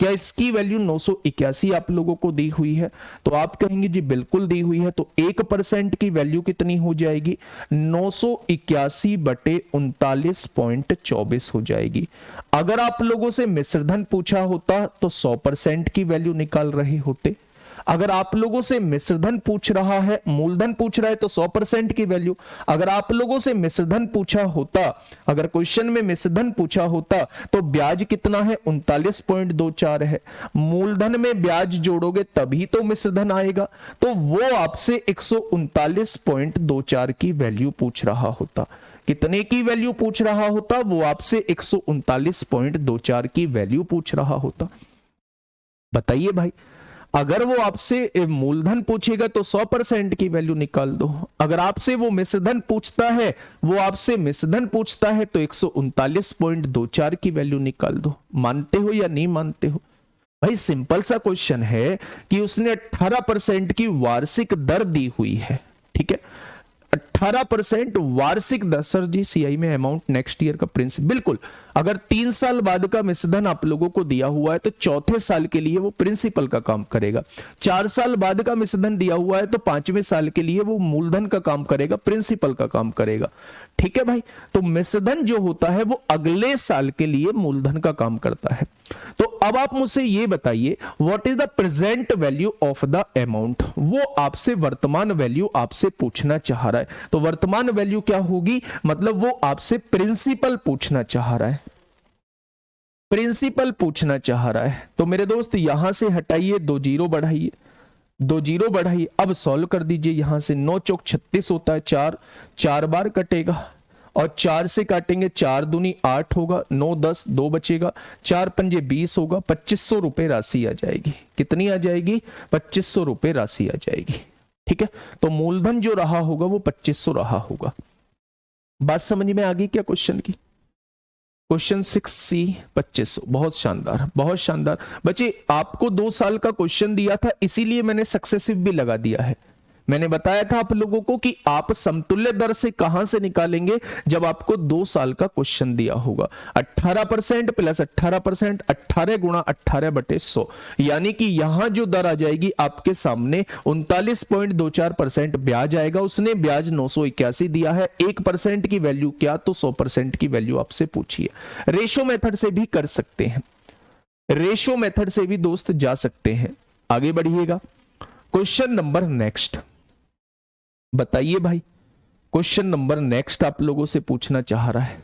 क्या इसकी वैल्यू 981 आप लोगों को दी हुई है? तो आप कहेंगे जी बिल्कुल दी हुई है। तो 1% की वैल्यू कितनी हो जाएगी? 981 बटे 39.24 हो जाएगी। अगर आप लोगों से मिश्रधन पूछा होता तो 100% की वैल्यू निकाल रहे होते। अगर आप लोगों से मिश्रधन पूछ रहा है, मूलधन पूछ रहा है तो 100% की वैल्यू। अगर आप लोगों से मिश्रधन पूछा होता, अगर क्वेश्चन में मिश्रधन पूछा होता तो ब्याज कितना है? 39.24 है। मूलधन में ब्याज जोड़ोगे तभी तो मिश्रधन आएगा, तो वो आपसे 139.24 की वैल्यू पूछ रहा होता। कितने की वैल्यू पूछ रहा होता? वो आपसे 139.24 की वैल्यू पूछ रहा होता। बताइए भाई, अगर वो आपसे मूलधन पूछेगा तो 100% की वैल्यू निकाल दो। अगर आपसे वो मिश्रधन पूछता है, वो आपसे मिश्रधन पूछता है तो 139.24 की वैल्यू निकाल दो। मानते हो या नहीं मानते हो? भाई सिंपल सा क्वेश्चन है कि उसने 18% की वार्षिक दर दी हुई है, ठीक है, 18% वार्षिक दर। सर जी सीआई में अमाउंट नेक्स्ट ईयर का प्रिंसिपल, बिल्कुल। अगर 3 साल बाद का मिश्रधन आप लोगों को दिया हुआ है तो चौथे साल के लिए वो प्रिंसिपल का काम करेगा। 4 साल बाद का मिश्रधन दिया हुआ है तो 5वें साल के लिए वो मूलधन का काम करेगा, प्रिंसिपल का काम करेगा। ठीक है भाई, तो मिश्रधन जो होता है वो अगले साल के लिए मूलधन का काम करता है। तो अब आप मुझसे ये बताइए, what is the present value of the amount? वो आपसे वर्तमान वैल्यू आपसे पूछना चाह रहा है। तो वर्तमान वैल्यू क्या होगी? मतलब वो आपसे प्रिंसिपल पूछना चाह रहा है, प्रिंसिपल पूछना चाह रहा है। तो मेरे दोस्त यहां से हटाइए, 2 जीरो बढ़ाइए, 2 जीरो बढ़ाइए। अब सॉल्व कर दीजिए। यहां से 9 चौक 36 होता है, 4 बार कटेगा और 4 से काटेंगे 4 दूनी 8 होगा, 9 10 2 बचेगा, 4 पंजे 20 होगा, 2500 रुपए राशि आ जाएगी। कितनी आ जाएगी? 2500 रुपए राशि आ जाएगी। ठीक है, तो मूलधन जो रहा होगा वो 2500 रहा होगा। बात समझ में आ गई क्या क्वेश्चन की? Question 6C 2500। बहुत शानदार, बहुत शानदार बच्चे। आपको 2 साल का क्वेश्चन दिया था, इसीलिए मैंने सक्सेसिव भी लगा दिया है। मैंने बताया था आप लोगों को कि आप समतुल्य दर से कहां से निकालेंगे, जब आपको 2 साल का क्वेश्चन दिया होगा। 18% प्लस 18%, 18 गुणा 18 बटे 100, यानी कि यहां जो दर आ जाएगी आपके सामने 39.24% ब्याज आएगा। उसने ब्याज 981 दिया है। 1% की वैल्यू क्या? तो 100% की वैल्यू आपसे पूछिए। रेशो मेथड से भी कर सकते हैं, रेशो मेथड से भी दोस्त जा सकते हैं। आगे बढ़िएगा। क्वेश्चन नंबर नेक्स्ट बताइए भाई, क्वेश्चन नंबर नेक्स्ट आप लोगों से पूछना चाह रहा है।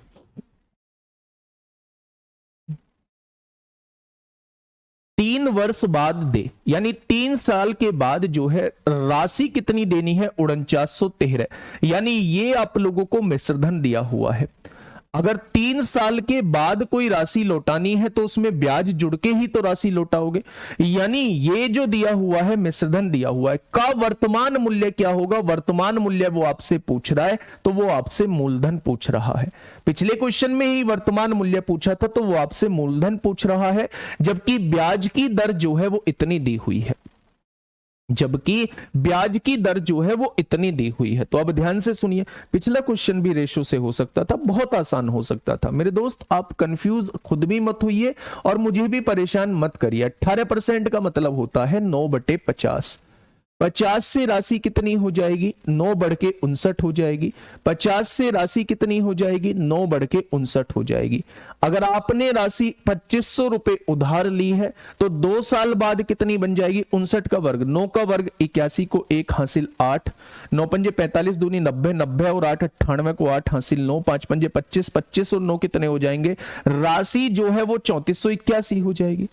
तीन वर्ष बाद दे, यानी 3 साल के बाद जो है राशि कितनी देनी है? 4913। यानी ये आप लोगों को मिश्रधन दिया हुआ है। अगर 3 साल के बाद कोई राशि लौटानी है तो उसमें ब्याज जुड़ के ही तो राशि लौटाओगे। यानी ये जो दिया हुआ है, मिश्रधन दिया हुआ है, का वर्तमान मूल्य क्या होगा? वर्तमान मूल्य वो आपसे पूछ रहा है, तो वो आपसे मूलधन पूछ रहा है। पिछले क्वेश्चन में ही वर्तमान मूल्य पूछा था, तो वो आपसे मूलधन पूछ रहा है, जबकि ब्याज की दर जो है वो इतनी दी हुई है, जबकि ब्याज की दर जो है वो इतनी दी हुई है। तो अब ध्यान से सुनिए, पिछला क्वेश्चन भी रेशो से हो सकता था, बहुत आसान हो सकता था। मेरे दोस्त आप कंफ्यूज खुद भी मत होइए और मुझे भी परेशान मत करिए। 18% का मतलब होता है 9/50। 50 से राशि कितनी हो जाएगी? 9 बढ़ के 59 हो जाएगी। 50 से राशि कितनी हो जाएगी? 9 बढ़ के 59 हो जाएगी। अगर आपने राशि 2500 रुपए उधार ली है तो 2 साल बाद कितनी बन जाएगी? 59 का वर्ग, 9 का वर्ग 81 को 1 हासिल 8, 9 पंजे 45 दूनी 90, 90 और 8 98 को 8 हासिल 9, 5 पंजे 25, 25 और 9 कितने हो जाएंगे? राशि जो है वो 3481 हो जाएगी।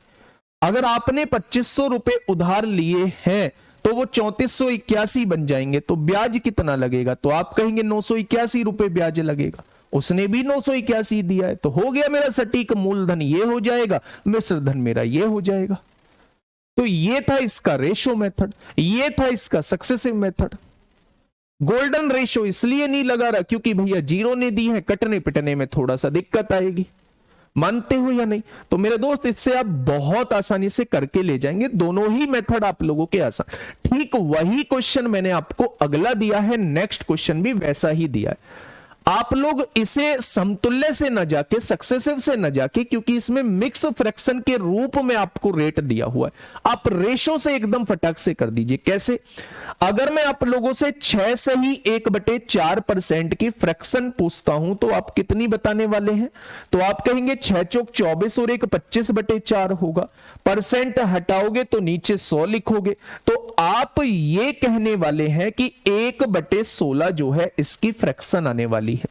अगर आपने 2500 रुपए उधार लिए हैं तो वो 3481 बन जाएंगे। तो ब्याज कितना लगेगा? तो आप कहेंगे 981 रुपए ब्याज लगेगा। उसने भी 981 दिया है, तो हो गया मेरा सटीक। मूलधन ये हो जाएगा, मिश्रधन मेरा ये हो जाएगा। तो ये था इसका रेशो मेथड, ये था इसका सक्सेसिव मेथड। गोल्डन रेशो इसलिए नहीं लगा रहा क्योंकि भैया जीरो ने दी है, कटने पिटने में थोड़ा सा दिक्कत आएगी। मानते हो या नहीं? तो मेरे दोस्त इससे आप बहुत आसानी से करके ले जाएंगे। दोनों ही मेथड आप लोगों के आसान। ठीक वही क्वेश्चन मैंने आपको अगला दिया है, नेक्स्ट क्वेश्चन भी वैसा ही दिया है। आप लोग इसे समतुल्य से न जाके, सक्सेसिव से न जाके, क्योंकि इसमें मिक्स फ्रैक्शन के रूप में आपको रेट दिया हुआ है, आप रेशो से एकदम फटाक से कर दीजिए। कैसे? अगर मैं आप लोगों से 6 से ही 1/4% की फ्रैक्शन पूछता हूं तो आप कितनी बताने वाले हैं? तो आप कहेंगे 6 चौक 24 और 1 25/4 होगा। परसेंट हटाओगे तो नीचे 100 लिखोगे, तो आप ये कहने वाले हैं कि 1/16 जो है इसकी फ्रैक्शन आने वाली है,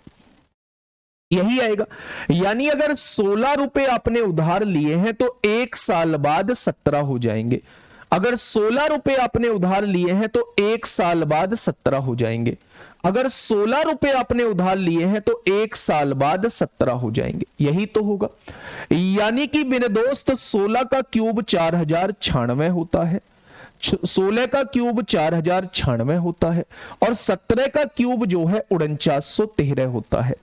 यही आएगा। यानी अगर 16 रुपए आपने उधार लिए हैं तो 1 साल बाद 17 हो जाएंगे। अगर 16 रुपए आपने उधार लिए हैं तो 1 साल बाद 17 हो जाएंगे। अगर 16 रुपए आपने उधार लिए हैं तो 1 साल बाद 17 हो जाएंगे, यही तो होगा। यानी कि मेरे दोस्त 16 का क्यूब 4096 होता है, 16 का क्यूब 4096 होता है, और 17 का क्यूब जो है 4913 होता है।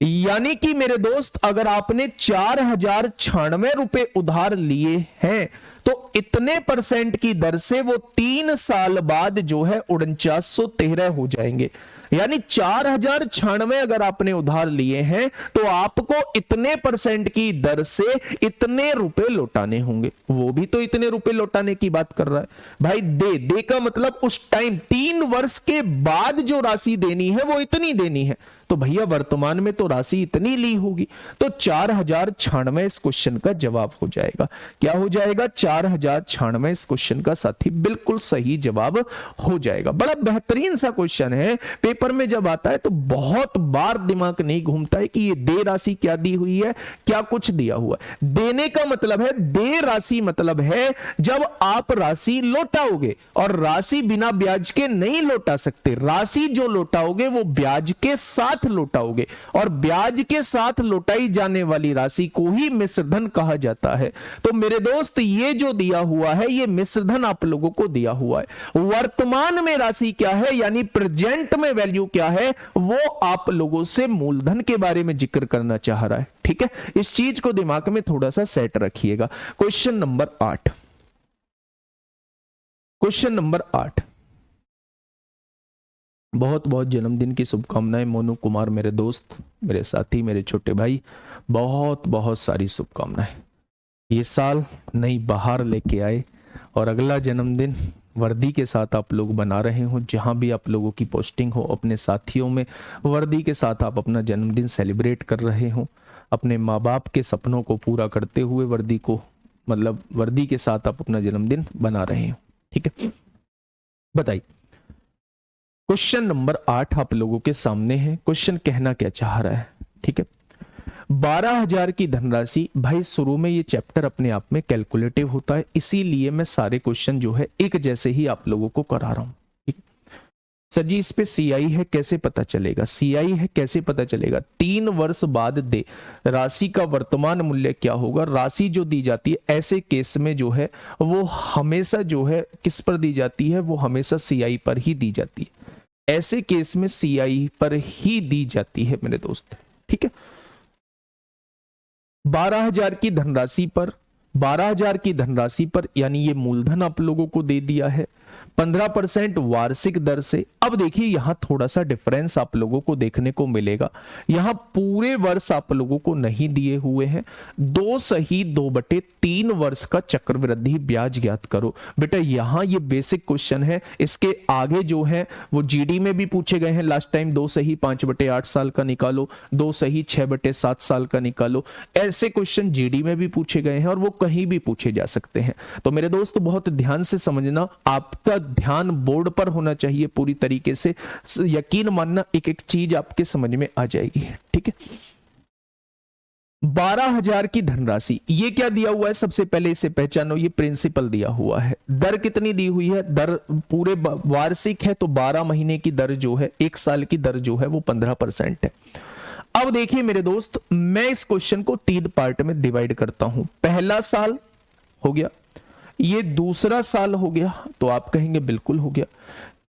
यानी कि मेरे दोस्त अगर आपने 4096 रुपए उधार लिए हैं तो इतने परसेंट की दर से वो 3 साल बाद जो है 4913 हो जाएंगे। यानी 4096 अगर आपने उधार लिए हैं तो आपको इतने परसेंट की दर से इतने रुपए लौटाने होंगे। वो भी तो इतने रुपए लौटाने की बात कर रहा है भाई। दे का मतलब उस टाइम 3 वर्ष के बाद जो राशि देनी है वो इतनी देनी है, तो भैया वर्तमान में तो राशि इतनी ली होगी, तो 4096 इस क्वेश्चन का जवाब हो जाएगा। क्या हो जाएगा? 4096 इस क्वेश्चन का साथी बिल्कुल सही जवाब हो जाएगा। बड़ा बेहतरीन सा क्वेश्चन है, पेपर में जब आता है तो बहुत बार दिमाग नहीं घूमता है कि ये दे राशि क्या दी हुई है, क्या कुछ दिया हुआ है। देने का मतलब है, दे राशि मतलब है जब आप राशि लौटाओगे, और राशि बिना ब्याज के नहीं लौटा सकते। राशि जो लौटाओगे वो ब्याज के साथ लौटाओगे, और ब्याज के साथ लौटाई जाने वाली राशि को ही मिश्रधन कहा जाता है। तो मेरे दोस्त ये जो दिया हुआ है ये मिश्रधन आप लोगों को दिया हुआ है। वर्तमान में राशि क्या है, यानी प्रेजेंट में वैल्यू क्या है, वो आप लोगों से मूलधन के बारे में जिक्र करना चाह रहा है। ठीक है, इस चीज को दिमाग में थोड़ा सा सेट रखिएगा। Question number 8, question number 8। बहुत बहुत जन्मदिन की शुभकामनाएं मोनू कुमार, मेरे दोस्त, मेरे साथी, मेरे छोटे भाई, बहुत बहुत सारी शुभकामनाएं। ये साल नई बहार लेके आए, और अगला जन्मदिन वर्दी के साथ आप लोग बना रहे हो। जहां भी आप लोगों की पोस्टिंग हो, अपने साथियों में वर्दी के साथ आप अपना जन्मदिन सेलिब्रेट कर रहे हो। अपने माँ बाप के सपनों को पूरा करते हुए वर्दी को, मतलब वर्दी के साथ आप अपना जन्मदिन बना रहे हो। ठीक है, बताइए। क्वेश्चन नंबर 8 आप लोगों के सामने है। क्वेश्चन कहना क्या चाह रहा है? ठीक है, 12,000 की धनराशि। भाई शुरू में ये चैप्टर अपने आप में कैलकुलेटिव होता है, इसीलिए मैं सारे क्वेश्चन जो है एक जैसे ही आप लोगों को करा रहा हूं। ठीक, सर जी इस पे सीआई है कैसे पता चलेगा? सीआई है कैसे पता चलेगा? 3 वर्ष बाद दे राशि का वर्तमान मूल्य क्या होगा? राशि जो दी जाती है ऐसे केस में जो है वो हमेशा जो है किस पर दी जाती है? वो हमेशा सीआई पर ही दी जाती है। ऐसे केस में सीआई पर ही दी जाती है मेरे दोस्त। ठीक है, 12,000 की धनराशि पर, 12,000 की धनराशि पर यानी ये मूलधन आप लोगों को दे दिया है 15% वार्षिक दर से। अब देखिए यहां थोड़ा सा डिफरेंस आप लोगों को देखने को मिलेगा। यहां पूरे वर्ष आप लोगों को नहीं दिए हुए हैं। 2 सही 2/3 वर्ष का चक्रवृद्धि ब्याज ज्ञात करो। बेटा यहां ये बेसिक क्वेश्चन है, इसके आगे जो है वो जीडी में भी पूछे गए हैं लास्ट टाइम। 2 सही 5/8 साल का निकालो, 2 सही 6/7 साल का निकालो। ऐसे क्वेश्चन जीडी में भी पूछे गए हैं और वो कहीं भी पूछे जा सकते हैं। तो मेरे दोस्त बहुत ध्यान से समझना, आपका ध्यान बोर्ड पर होना चाहिए पूरी तरीके से। यकीन मानना एक एक चीज आपके समझ में आ जाएगी। ठीक है, 12,000 की धनराशि, ये क्या दिया हुआ है? सबसे पहले इसे पहचानो, ये प्रिंसिपल दिया हुआ है। दर कितनी दी हुई है? दर पूरे वार्षिक है तो 12 महीने की दर जो है, 1 साल की दर जो है वो 15% है। अब देखिए मेरे दोस्त, मैं इस क्वेश्चन को 3 पार्ट में डिवाइड करता हूं। पहला साल हो गया, ये दूसरा साल हो गया, तो आप कहेंगे बिल्कुल हो गया।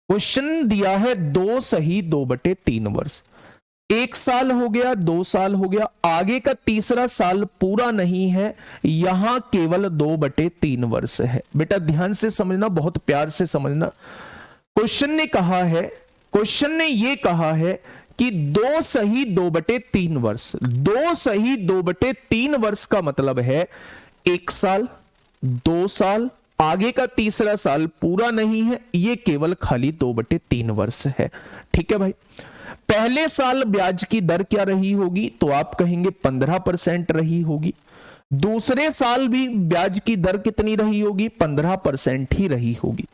क्वेश्चन दिया है 2 सही 2/3 वर्ष, 1 साल हो गया, 2 साल हो गया, आगे का तीसरा साल पूरा नहीं है, यहां केवल 2/3 वर्ष है। बेटा ध्यान से समझना, बहुत प्यार से समझना। क्वेश्चन ने कहा है, क्वेश्चन ने यह कहा है कि 2 सही 2/3 वर्ष, 2 सही 2/3 वर्ष का मतलब है 1 साल, 2 साल, आगे का तीसरा साल पूरा नहीं है, ये केवल खाली 2/3 वर्ष है। ठीक है भाई। पहले साल ब्याज की दर क्या रही होगी, तो आप कहेंगे 15% रही होगी। दूसरे साल भी ब्याज की दर कितनी रही होगी, 15% ही रही होगी।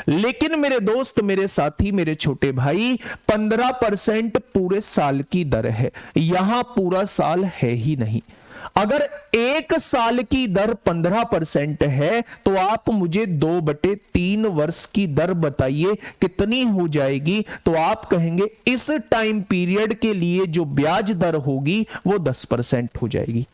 लेकिन मेरे दोस्त, मेरे साथी, मेरे छोटे भाई, 15% पूरे साल की दर है, यहां पूरा साल है ही नहीं। अगर 1 साल की दर 15% है तो आप मुझे 2/3 वर्ष की दर बताइए कितनी हो जाएगी। तो आप कहेंगे इस टाइम पीरियड के लिए जो ब्याज दर होगी वो 10% हो जाएगी,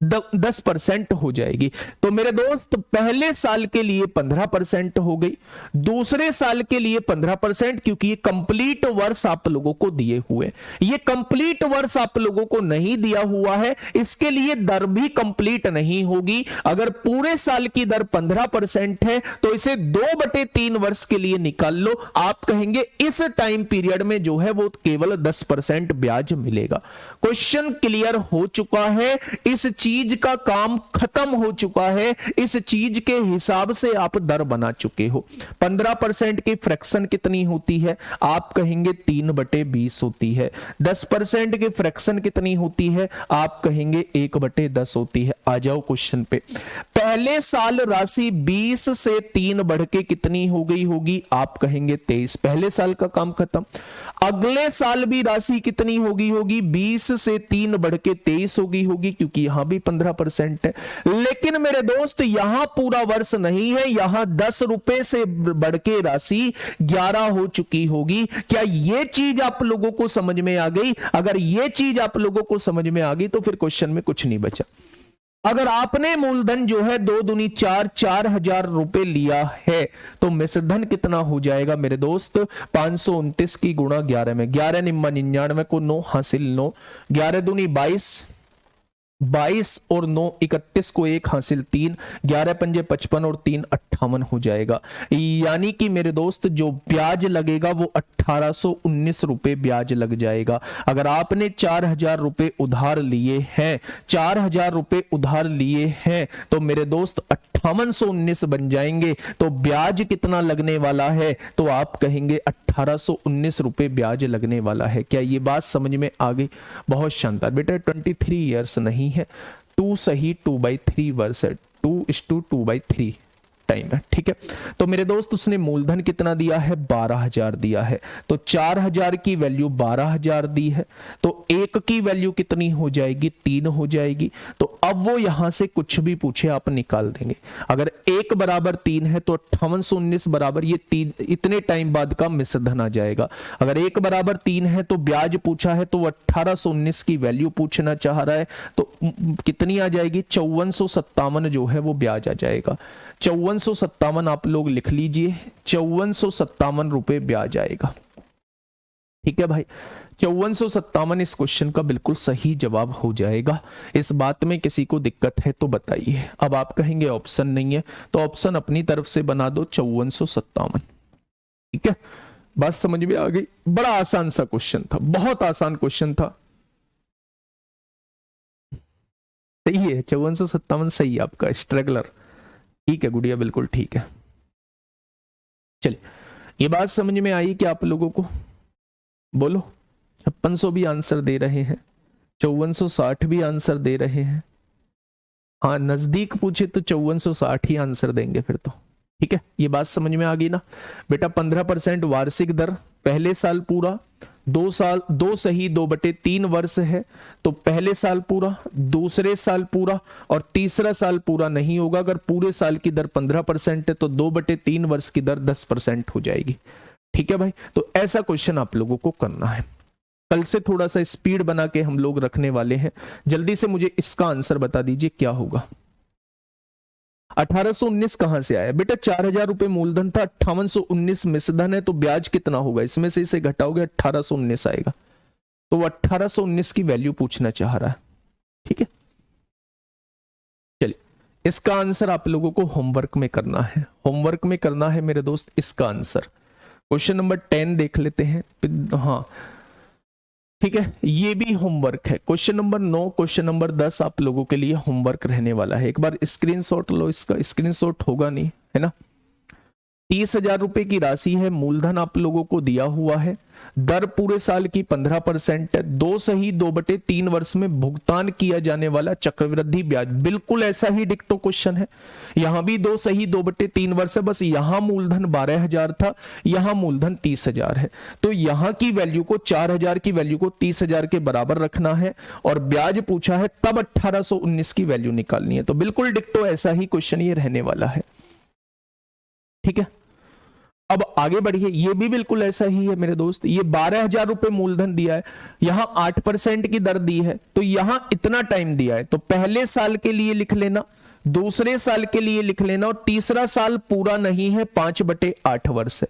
10% हो जाएगी। तो मेरे दोस्त, पहले साल के लिए 15% हो गई, दूसरे साल के लिए 15%, क्योंकि ये कंप्लीट वर्ष आप लोगों को दिए हुए, ये कंप्लीट वर्ष आप लोगों को नहीं दिया हुआ है, इसके लिए दर भी कंप्लीट नहीं होगी। अगर पूरे साल की दर 15% है तो इसे 2/3 वर्ष के लिए निकाल लो। आप कहेंगे इस टाइम पीरियड में जो है वो केवल 10% ब्याज मिलेगा। क्वेश्चन क्लियर हो चुका है, इस चीज का काम खत्म हो चुका है, इस चीज के हिसाब से आप दर बना चुके हो। 15% की फ्रैक्शन कितनी होती है, आप कहेंगे 3/20 होती है। 10% की फ्रैक्शन कितनी होती है, आप कहेंगे 1/10 होती है। आ जाओ क्वेश्चन पे। पहले साल राशि 20 से 3 बढ़ के कितनी हो गई होगी, आप कहेंगे 23। पहले साल का काम खत्म। अगले साल भी राशि कितनी होगी, 20 से 3 बढ़ के 23 होगी, क्योंकि यहां भी 15% है। लेकिन मेरे दोस्त, यहां पूरा वर्ष नहीं है, यहां 10 रुपए से बढ़ के राशि 11 हो चुकी होगी। क्या ये चीज आप लोगों को समझ में आ गई? अगर ये चीज आप लोगों को समझ में आ गई तो फिर क्वेश्चन में कुछ नहीं बचा। अगर आपने मूलधन जो है 2 दूनी 4, 4,000 रुपए लिया है तो मिश्रधन कितना हो जाएगा मेरे दोस्त, 529 की गुणा 11 में, 11 निम्मा 99 को 9 हासिल 9, 11 दूनी 22, 22 और 9 31 को 1 हासिल 3, 11 पंजे 55 और 3 58 हो जाएगा। यानी कि मेरे दोस्त जो ब्याज लगेगा वो 1819 रुपए ब्याज लग जाएगा। अगर आपने 4,000 रुपए उधार लिए हैं, 4,000 रुपए उधार लिए हैं तो मेरे दोस्त 5819 बन जाएंगे। तो ब्याज कितना लगने वाला है, तो आप कहेंगे 1819 रुपए ब्याज लगने वाला है। क्या ये बात समझ में आ गई? बहुत शानदार बेटा। 23 ईयर्स नहीं है, 2 सही 2/3 वर्ष है, 2:2/3 टाइम है। ठीक है। तो मेरे दोस्त, उसने मूलधन कितना दिया है, 12,000 दिया है। तो 4,000 की वैल्यू 12,000 दी है, तो 1 की वैल्यू कितनी हो जाएगी, 3 हो जाएगी। तो अब वो यहां से कुछ भी पूछे आप निकाल देंगे। अगर 1 बराबर 3 है तो 5819 बराबर ये 3 इतने टाइम बाद का मिश्रधन आ जाएगा। अगर 1 बराबर 3 है तो ब्याज पूछा है तो 1819 की वैल्यू पूछना चाह रहा है, तो कितनी आ जाएगी, 5457 जो है वो ब्याज आ जाएगा। 5457 आप लोग लिख लीजिए, 5457 रुपए ब्याज आएगा। ठीक है भाई, 5457 इस क्वेश्चन का बिल्कुल सही जवाब हो जाएगा। इस बात में किसी को दिक्कत है तो बताइए। अब आप कहेंगे ऑप्शन नहीं है, तो ऑप्शन अपनी तरफ से बना दो 5457। ठीक है, बात समझ में आ गई? बड़ा आसान सा क्वेश्चन था, बहुत आसान क्वेश्चन था। सही है, 5457 सही है आपका, स्ट्रगलर। ठीक है गुड़िया, बिल्कुल ठीक है। चलिए, ये बात समझ में आई कि आप लोगों को? बोलो। 5600 भी आंसर दे रहे हैं, 5460 भी आंसर दे रहे हैं। हाँ, नजदीक पूछे तो 5460 ही आंसर देंगे फिर तो। ठीक है, ये बात समझ में आ गई ना बेटा? 15% वार्षिक दर, पहले साल पूरा, 2 साल 2 सही 2/3 वर्ष है, तो पहले साल पूरा, दूसरे साल पूरा और तीसरा साल पूरा नहीं होगा। अगर पूरे साल की दर 15% है तो 2/3 वर्ष की दर 10% हो जाएगी। ठीक है भाई, तो ऐसा क्वेश्चन आप लोगों को करना है। कल से थोड़ा सा स्पीड बना के हम लोग रखने वाले हैं। जल्दी से मुझे इसका आंसर बता दीजिए क्या होगा। 1819 कहां से आया बेटा? 4,000 रुपए मूलधन था, 5819 मिश्रधन है, तो ब्याज कितना होगा? इसमें से इसे घटाओगे 1819 आएगा। तो 1819 की वैल्यू पूछना चाह रहा है। ठीक है, चलिए इसका आंसर आप लोगों को होमवर्क में करना है। होमवर्क में करना है मेरे दोस्त इसका आंसर। क्वेश्चन नंबर 10 देख लेते हैं। हाँ, ठीक है, ये भी होमवर्क है। क्वेश्चन नंबर 9, क्वेश्चन नंबर 10 आप लोगों के लिए होमवर्क रहने वाला है। एक बार स्क्रीनशॉट लो, इसका स्क्रीनशॉट होगा नहीं है ना। 30,000 रुपए की राशि है, मूलधन आप लोगों को दिया हुआ है, दर पूरे साल की 15% है, 2/3 वर्ष में भुगतान किया जाने वाला चक्रवृद्धि ब्याज। बिल्कुल ऐसा ही डिक्टो क्वेश्चन है, यहां भी 2/3 वर्ष है, बस यहां मूलधन 12,000 था, यहां मूलधन 30,000 है। तो यहां की वैल्यू को 4,000 की वैल्यू को 30,000 के बराबर रखना है और ब्याज पूछा है, तब 1819 की वैल्यू निकालनी है। तो बिल्कुल डिक्टो ऐसा ही क्वेश्चन ये रहने वाला है। ठीक है, अब आगे बढ़िए, ये भी बिल्कुल ऐसा ही है मेरे दोस्त। ये 12,000 रुपए मूलधन दिया है, यहां 8% की दर दी है, तो यहां इतना टाइम दिया है, तो पहले साल के लिए लिख लेना, दूसरे साल के लिए लिख लेना, और तीसरा साल पूरा नहीं है, 5/8 वर्ष है।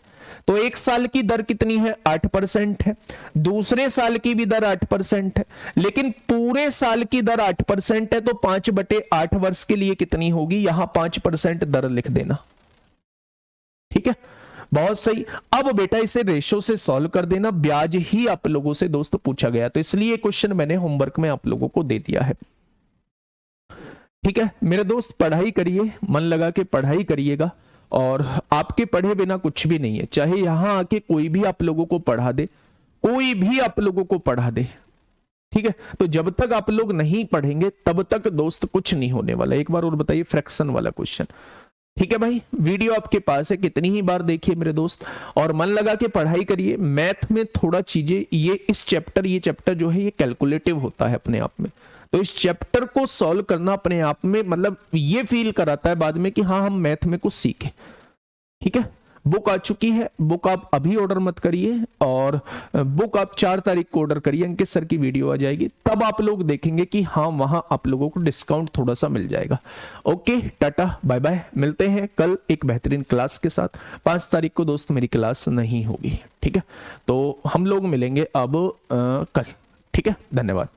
तो एक साल की दर कितनी है, 8% है, दूसरे साल की भी दर 8% है, लेकिन पूरे साल की दर 8% है, तो 5/8 वर्ष के लिए कितनी होगी, यहां 5% दर लिख देना। ठीक है, बहुत सही। अब बेटा इसे रेशो से सॉल्व कर देना, ब्याज ही आप लोगों से दोस्त पूछा गया, तो इसलिए क्वेश्चन मैंने होमवर्क में आप लोगों को दे दिया है। ठीक है मेरे दोस्त, पढ़ाई करिए, मन लगा के पढ़ाई करिएगा, और आपके पढ़े बिना कुछ भी नहीं है। चाहे यहां आके कोई भी आप लोगों को पढ़ा दे, कोई भी आप लोगों को पढ़ा दे, ठीक है, तो जब तक आप लोग नहीं पढ़ेंगे तब तक दोस्त कुछ नहीं होने वाला। एक बार और बताइए, फ्रैक्शन वाला क्वेश्चन। ठीक है भाई, वीडियो आपके पास है, कितनी ही बार देखिए मेरे दोस्त, और मन लगा के पढ़ाई करिए। मैथ में थोड़ा चीजें, ये ये चैप्टर जो है ये कैलकुलेटिव होता है अपने आप में, तो इस चैप्टर को सॉल्व करना अपने आप में मतलब ये फील कराता है बाद में कि हाँ हम मैथ में कुछ सीखे। ठीक है, बुक आ चुकी है, बुक आप अभी ऑर्डर मत करिए, और बुक आप 4 तारीख को ऑर्डर करिए, अंकित सर की वीडियो आ जाएगी, तब आप लोग देखेंगे कि हाँ वहां आप लोगों को डिस्काउंट थोड़ा सा मिल जाएगा। ओके, टाटा बाय बाय, मिलते हैं कल एक बेहतरीन क्लास के साथ। 5 तारीख को दोस्त मेरी क्लास नहीं होगी, ठीक है, तो हम लोग मिलेंगे अब कल। ठीक है, धन्यवाद।